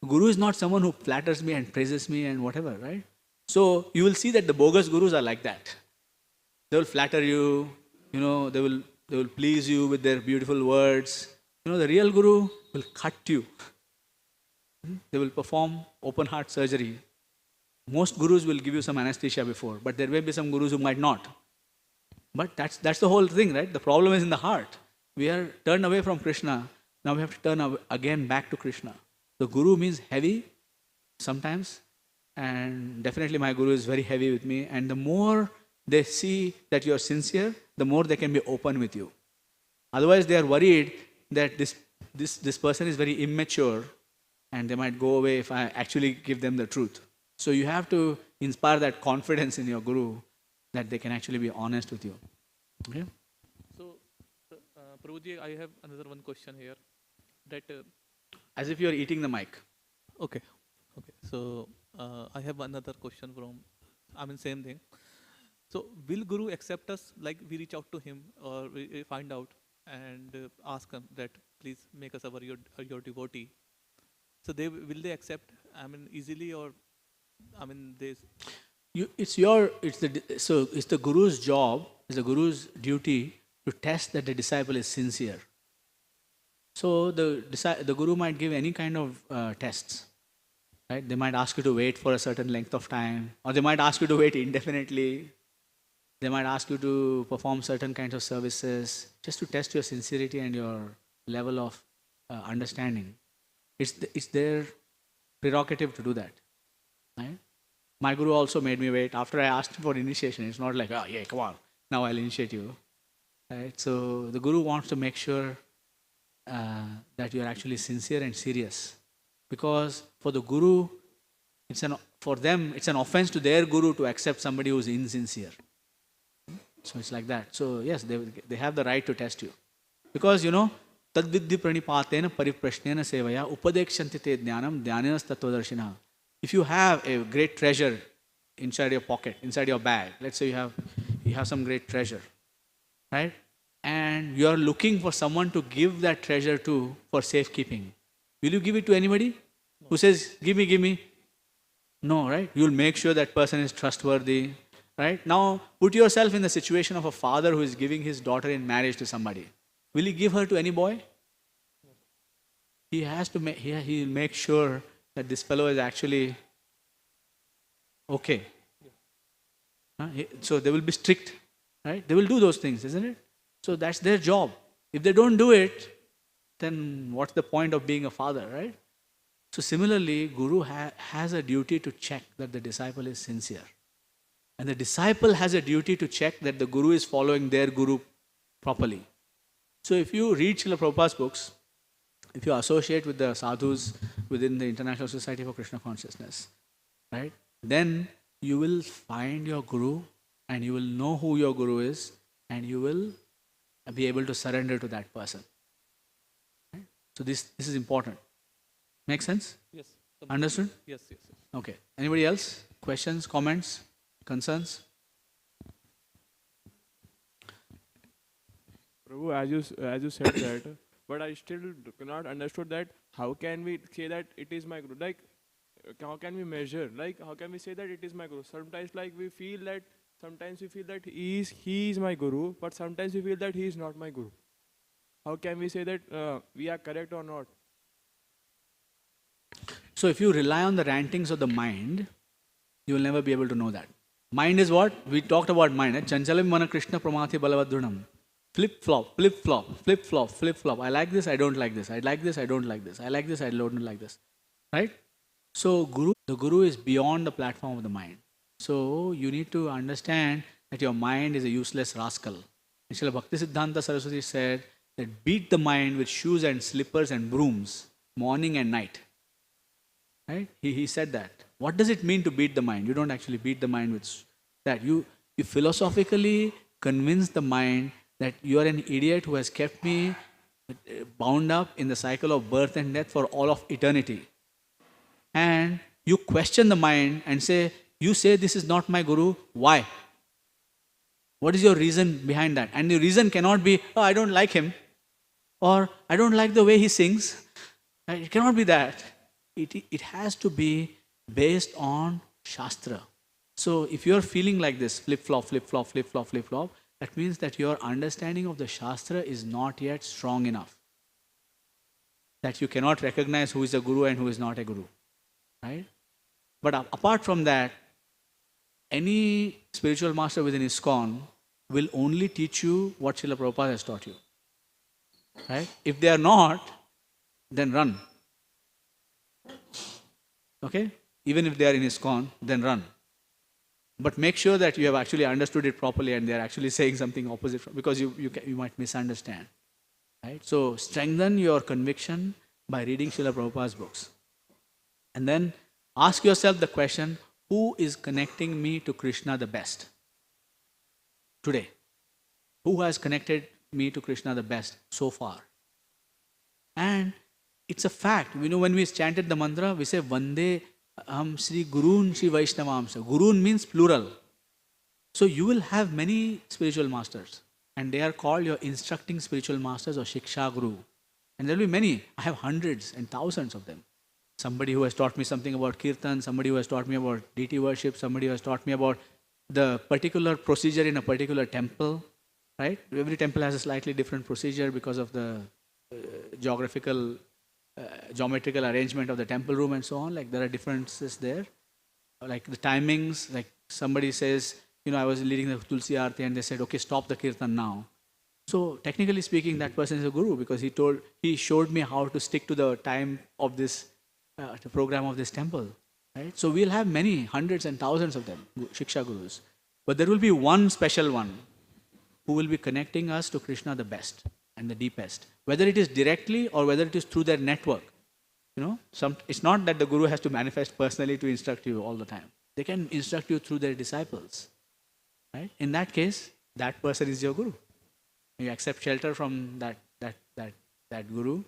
Guru is not someone who flatters me and praises me and whatever, right? So you will see that the bogus gurus are like that. They will flatter you, they will please you with their beautiful words. The real guru will cut you. They will perform open heart surgery. Most gurus will give you some anesthesia before, but there may be some gurus who might not. But that's the whole thing, right? The problem is in the heart. We are turned away from Krishna. Now we have to turn again back to Krishna. The guru means heavy sometimes, and definitely my guru is very heavy with me. And the more they see that you are sincere, the more they can be open with you. Otherwise, they are worried that this person is very immature, and they might go away if I actually give them the truth. So you have to inspire that confidence in your guru that they can actually be honest with you. Okay? So, Prabhuji, I have another one question here. That As if you are eating the mic. okay. So I have another question same thing. So will Guru accept us, like we reach out to him or we find out and ask him that please make us your devotee? So will they accept? Easily, or they. It's the guru's job, it's the guru's duty to test that the disciple is sincere. So the guru might give any kind of tests, right? They might ask you to wait for a certain length of time, or they might ask you to wait indefinitely. They might ask you to perform certain kinds of services just to test your sincerity and your level of understanding. It's their prerogative to do that, right? My guru also made me wait after I asked for initiation. It's not like, oh yeah, come on, now I'll initiate you, right? So the guru wants to make sure that you are actually sincere and serious, because for the guru, for them it's an offense to their guru to accept somebody who's insincere. So it's like that. So yes, they have the right to test you, because tadvidhi pranipatena pariprashnena sevaya upadekshanti te jnanam dhyanenas tattvadarshina. If you have a great treasure inside your pocket, inside your bag, let's say you have some great treasure, right? And you are looking for someone to give that treasure to for safekeeping. Will you give it to anybody who says, give me? No, right? You will make sure that person is trustworthy, right? Now, put yourself in the situation of a father who is giving his daughter in marriage to somebody. Will he give her to any boy? He has to he'll make sure that this fellow is actually okay. So they will be strict, right? They will do those things, isn't it? So that's their job. If they don't do it, then what's the point of being a father, right? So similarly, Guru has a duty to check that the disciple is sincere. And the disciple has a duty to check that the Guru is following their Guru properly. So if you read Srila Prabhupada's books, if you associate with the sadhus within the International Society for Krishna Consciousness, right, then you will find your Guru and you will know who your Guru is, and you will be able to surrender to that person. Right? So this is important. Make sense? Yes. Understood? Yes. Okay. Anybody else? Questions, comments, concerns? Prabhu, as you said that, but I still cannot understood that how can we say that it is my guru? Like, how can we measure? Like, how can we say that it is my guru? Sometimes, like, sometimes we feel that he is my guru, but sometimes we feel that he is not my guru. How can we say that we are correct or not? So if you rely on the rantings of the mind, you will never be able to know that. Mind is what? We talked about mind. Chanchalam mana Krishna pramati balavadrunam. Flip flop, flip flop, flip flop, flip flop. I like this, I don't like this. I like this, I don't like this. I like this, I don't like this. Right? So the Guru is beyond the platform of the mind. So you need to understand that your mind is a useless rascal. And Srila Bhaktisiddhanta Saraswati said that beat the mind with shoes and slippers and brooms, morning and night. Right? He said that. What does it mean to beat the mind? You don't actually beat the mind with that. You philosophically convince the mind that you are an idiot who has kept me bound up in the cycle of birth and death for all of eternity. And you question the mind and say, you say this is not my guru, why? What is your reason behind that? And the reason cannot be, oh, I don't like him, or I don't like the way he sings. It cannot be that. It has to be based on Shastra. So if you're feeling like this, flip-flop, flip-flop, flip-flop, flip-flop, that means that your understanding of the Shastra is not yet strong enough. That you cannot recognize who is a guru and who is not a guru. Right? But apart from that, any spiritual master within ISKCON will only teach you what Srila Prabhupada has taught you. Right? If they are not, then run. Okay? Even if they are in ISKCON, then run. But make sure that you have actually understood it properly and they are actually saying something opposite, because you might misunderstand. Right? So strengthen your conviction by reading Srila Prabhupada's books. And then ask yourself the question, who is connecting me to Krishna the best today? Who has connected me to Krishna the best so far? And it's a fact. You know, when we chanted the mantra, we say, Vande Sri Gurun Sri Vaishnavamsa. Gurun means plural. So you will have many spiritual masters. And they are called your instructing spiritual masters or Shiksha Guru. And there will be many. I have hundreds and thousands of them. Somebody who has taught me something about Kirtan, somebody who has taught me about deity worship, somebody who has taught me about the particular procedure in a particular temple. Right? Every temple has a slightly different procedure because of the geographical, geometrical arrangement of the temple room and so on. Like there are differences there. Like the timings, like somebody says, you know, I was leading the Tulsi Aarti and they said, okay, stop the Kirtan now. So technically speaking, that person is a guru because he showed me how to stick to the time of this the program of this temple. Right? So we'll have many, hundreds and thousands of them, Shiksha Gurus. But there will be one special one who will be connecting us to Krishna the best and the deepest. Whether it is directly or whether it is through their network. You know, it's not that the guru has to manifest personally to instruct you all the time. They can instruct you through their disciples. Right? In that case, that person is your guru. You accept shelter from that guru,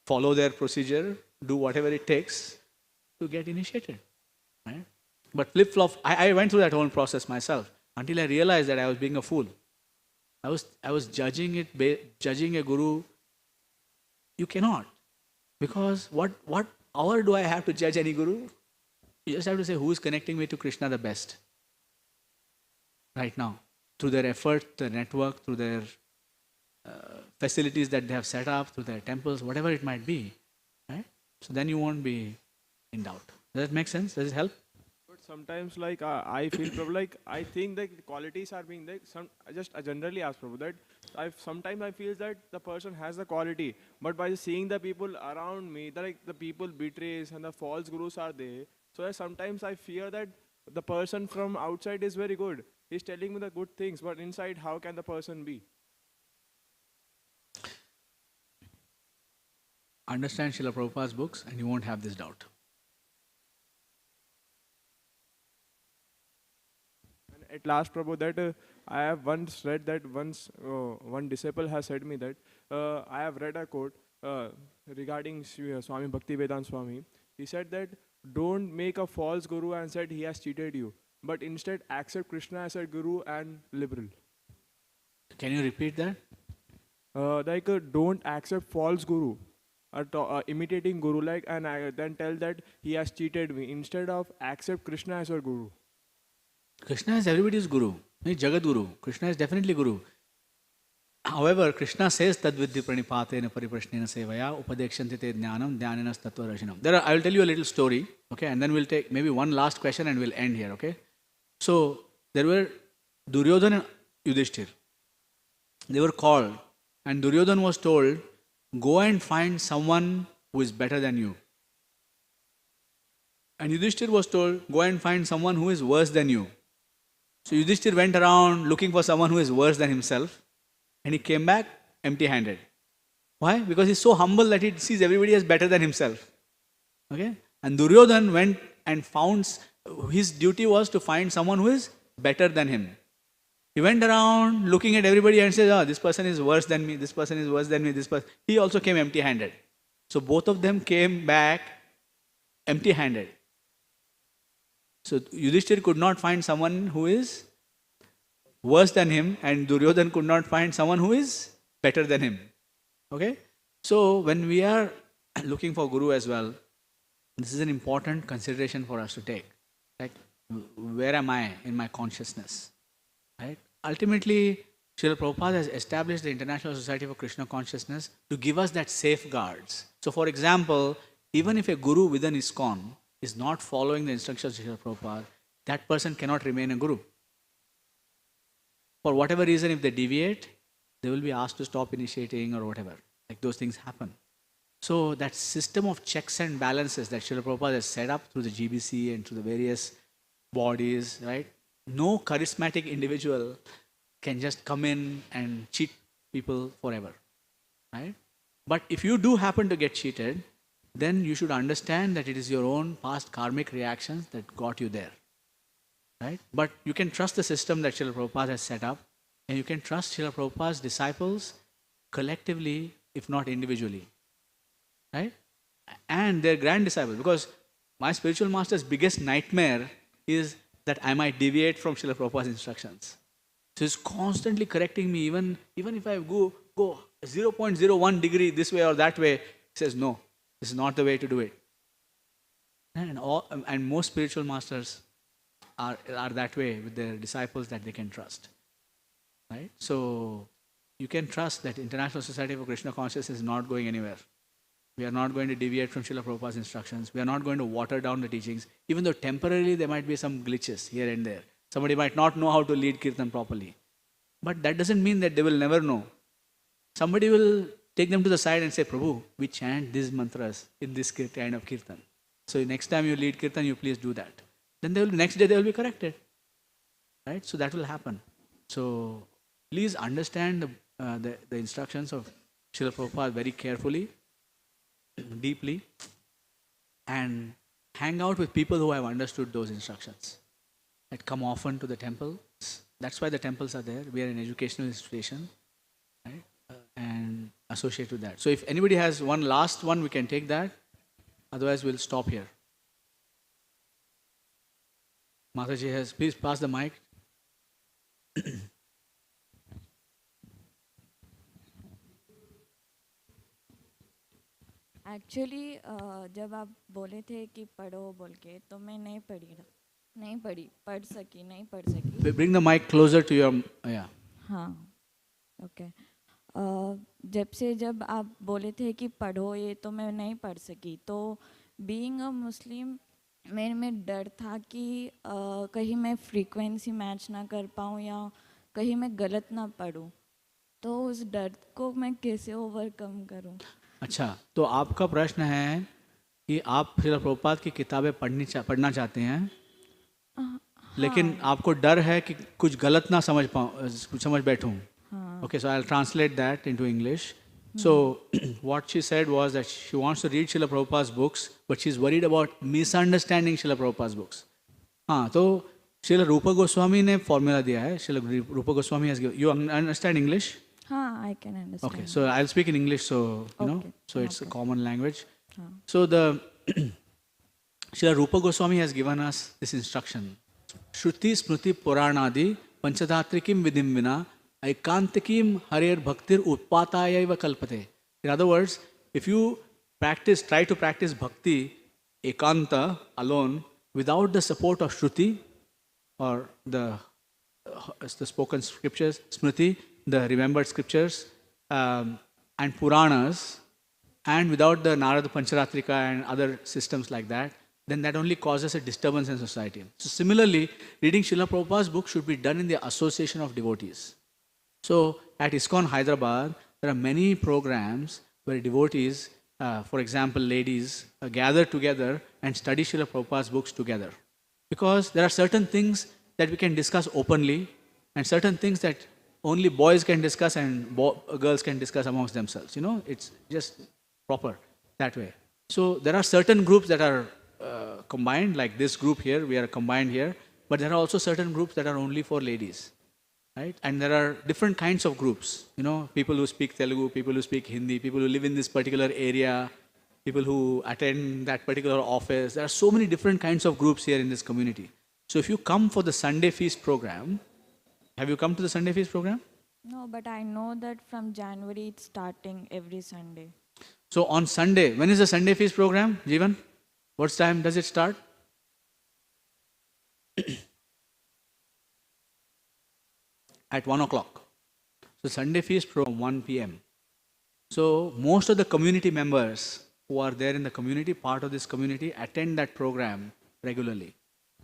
follow their procedure, do whatever it takes to get initiated. Right? But flip-flop, I went through that whole process myself until I realized that I was being a fool. I was judging a guru. You cannot. Because what hour do I have to judge any guru? You just have to say, who is connecting me to Krishna the best right now? Through their effort, their network, through their facilities that they have set up, through their temples, whatever it might be. Right? So then you won't be in doubt. Does that make sense? Does it help? But sometimes, like I feel, Prabhu, like I think that the qualities are being like I generally ask Prabhu that sometimes I feel that the person has the quality, but by seeing the people around me, the people betrays and the false gurus are there. So that sometimes I fear that the person from outside is very good. He's telling me the good things, but inside, how can the person be? Understand Srila Prabhupada's books and you won't have this doubt. And at last, Prabhu, that I have once read that one disciple has said me that I have read a quote regarding Swami Bhaktivedanta Swami. He said that don't make a false guru and said he has cheated you, but instead accept Krishna as a guru and liberal. Can you repeat that? Don't accept false guru. Imitating guru and then tell that he has cheated me, instead of accept Krishna as your guru. Krishna is everybody's guru. He's Jagat Guru. Krishna is definitely guru. However, Krishna says tad vidhi pranipatena pariprashnena sevaya upadekshanti te jnanam dhyanenas tattva rashinam. I will tell you a little story, okay, and then we'll take maybe one last question and we'll end here, okay. So there were Duryodhana and Yudhishthir. They were called, and Duryodhana was told, go and find someone who is better than you. And Yudhishthir was told, go and find someone who is worse than you. So Yudhishthir went around looking for someone who is worse than himself, and he came back empty-handed. Why? Because he's so humble that he sees everybody as better than himself. Okay? And Duryodhan went and found, his duty was to find someone who is better than him. He went around looking at everybody and said, oh, this person is worse than me, this person is worse than me, this person. He also came empty-handed. So both of them came back empty-handed. So Yudhishthir could not find someone who is worse than him, and Duryodhan could not find someone who is better than him. Okay? So when we are looking for Guru as well, this is an important consideration for us to take. Like, where am I in my consciousness? Right? Ultimately, Srila Prabhupada has established the International Society for Krishna Consciousness to give us that safeguards. So for example, even if a Guru within ISKCON is not following the instructions of Srila Prabhupada, that person cannot remain a Guru. For whatever reason, if they deviate, they will be asked to stop initiating or whatever. Like, those things happen. So that system of checks and balances that Srila Prabhupada has set up through the GBC and through the various bodies, right? No charismatic individual can just come in and cheat people forever, right? But if you do happen to get cheated, then you should understand that it is your own past karmic reactions that got you there, right? But you can trust the system that Srila Prabhupada has set up, and you can trust Srila Prabhupada's disciples collectively, if not individually, right? And their grand disciples, because my spiritual master's biggest nightmare is that I might deviate from Srila Prabhupada's instructions. So he's constantly correcting me, even if I go 0.01 degree this way or that way, he says, no, this is not the way to do it. And most spiritual masters are that way with their disciples that they can trust, right? So you can trust that International Society for Krishna Consciousness is not going anywhere. We are not going to deviate from Srila Prabhupada's instructions. We are not going to water down the teachings, even though temporarily there might be some glitches here and there. Somebody might not know how to lead kirtan properly. But that doesn't mean that they will never know. Somebody will take them to the side and say, Prabhu, we chant these mantras in this kind of kirtan. So next time you lead kirtan, you please do that. Then next day they will be corrected. Right? So that will happen. So please understand the instructions of Srila Prabhupada very carefully, deeply, and hang out with people who have understood those instructions. That come often to the temples. That's why the temples are there. We are an educational institution, right? And associate with that. So if anybody has one last one, we can take that. Otherwise, we'll stop here. Mataji has, please pass the mic. Actually जब आप बोले थे कि पढ़ो बोल के तो मैं नहीं पढ़ी नहीं पढ़ सकी Bring the mic closer to your, yeah. हाँ ओके जब आप बोले थे कि पढ़ो ये तो मैं नहीं पढ़ सकी तो बीइंग अ मुस्लिम मेरे में डर था कि कहीं मैं फ्रीक्वेंसी मैच ना कर पाऊँ या कहीं मैं गलत ना पढ़ूँ तो उस डर को मैं कैसे ओवरकम करूँ. अच्छा, तो आपका प्रश्न है कि आप श्रील प्रभुपाद की किताबें पढ़ना चाहते हैं, लेकिन आपको डर है कि कुछ गलत ना समझ बैठूं. Okay, so I'll translate that into English. So what she said was that she wants to read Srila Prabhupada's books, but she's worried about misunderstanding Srila Prabhupada's books. हाँ, तो Srila Rupa Goswami ने formula दिया है. Srila Rupa Goswami has given. You understand English? हाँ, I can understand. Okay, so I'll speak in English, so you know, so it's a common language. So the Srila Rupa Goswami has given us this instruction: Shruti Smriti Puranadi Panchadatrikim Vidim Vina Aikantikim Harer Bhaktir Utpatayaiva Kalpate. In other words, if you try to practice bhakti ekanta alone without the support of Shruti or the spoken scriptures, Smriti, the remembered scriptures, and Puranas, and without the Narada Pancharatrika and other systems like that, then that only causes a disturbance in society. So similarly, reading Srila Prabhupada's book should be done in the association of devotees. So at ISKCON Hyderabad, there are many programs where devotees, for example, ladies, gather together and study Srila Prabhupada's books together. Because there are certain things that we can discuss openly and certain things that only boys can discuss and girls can discuss amongst themselves. You know, it's just proper that way. So there are certain groups that are combined, like this group here, we are combined here, but there are also certain groups that are only for ladies, right? And there are different kinds of groups, you know, people who speak Telugu, people who speak Hindi, people who live in this particular area, people who attend that particular office. There are so many different kinds of groups here in this community. So if you come for the Sunday Feast program, have you come to the Sunday Feast program? No, but I know that from January it's starting every Sunday. So on Sunday, when is the Sunday Feast program, Jeevan? What time does it start? At 1 o'clock. So Sunday Feast program 1 p.m. So most of the community members who are there in the community, part of this community, attend that program regularly.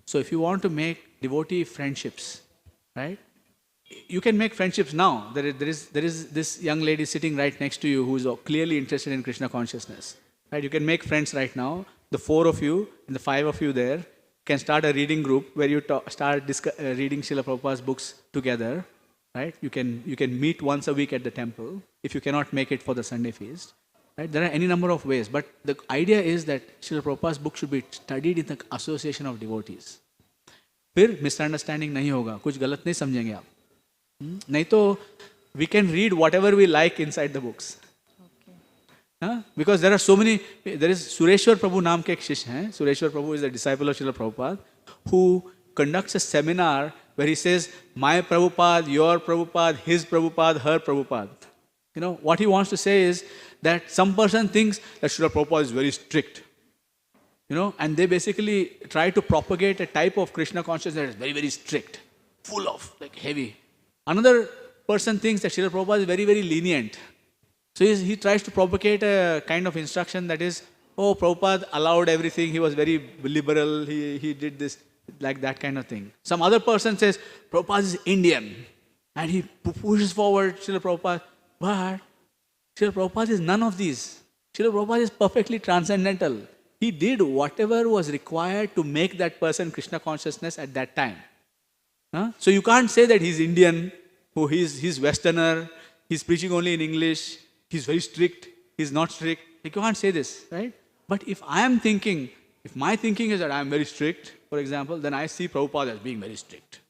So if you want to make devotee friendships, right? You can make friendships now. There is this young lady sitting right next to you who is clearly interested in Krishna consciousness. Right? You can make friends right now. The 4 of you and the 5 of you there can start a reading group where you start reading Srila Prabhupada's books together. Right? You can meet once a week at the temple if you cannot make it for the Sunday feast. Right? There are any number of ways, but the idea is that Srila Prabhupada's book should be studied in the association of devotees. फिर misunderstanding नहीं होगा, कुछ गलत नहीं समझेंगे आप. नहीं तो we can read whatever we like inside the books. Because there are so many. There is Sureshwar Prabhu नाम के एक शिष्य हैं. Sureshwar Prabhu is a disciple of Srila Prabhupada who conducts a seminar where he says, my Prabhupada, your Prabhupada, his Prabhupada, her Prabhupada. You know, what he wants to say is that some person thinks that Srila Prabhupada is very strict. You know, and they basically try to propagate a type of Krishna consciousness that is very, very strict, full of, like heavy. Another person thinks that Srila Prabhupada is very, very lenient. So he tries to propagate a kind of instruction that is, oh, Prabhupada allowed everything, he was very liberal, he did this, like that kind of thing. Some other person says, Prabhupada is Indian, and he pushes forward Srila Prabhupada. But Srila Prabhupada is none of these. Srila Prabhupada is perfectly transcendental. He did whatever was required to make that person Krishna consciousness at that time. So you can't say that he's Indian, he's Westerner, he's preaching only in English, he's very strict, he's not strict. You can't say this, right? But if my thinking is that I'm very strict, for example, then I see Prabhupada as being very strict,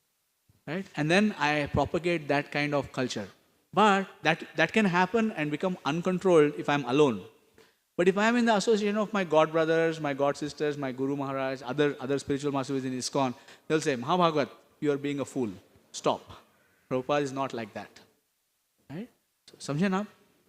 right? And then I propagate that kind of culture. But that can happen and become uncontrolled if I'm alone. But if I'm in the association of my god brothers, my god sisters, my Guru Maharaj, other spiritual masters in ISKCON, they'll say, Mahabhagavat, you are being a fool. Stop. Prabhupada is not like that. Right? So, samjhe na?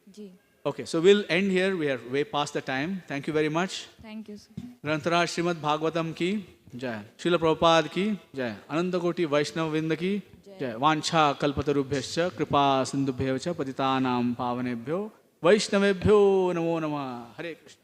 Ji. Okay, so we'll end here. We are way past the time. Thank you very much. Thank you, sir. Grantaraj Srimad Bhagavatam ki jai. Srila Prabhupada ki jai. Anantakoti Vaishnava Vrinda ki jai. Vancha kalpatarubhyascha kripa sindubhyacha patitanam pavanebhyo Vaishnavebhyo namo namah. Hare Krishna.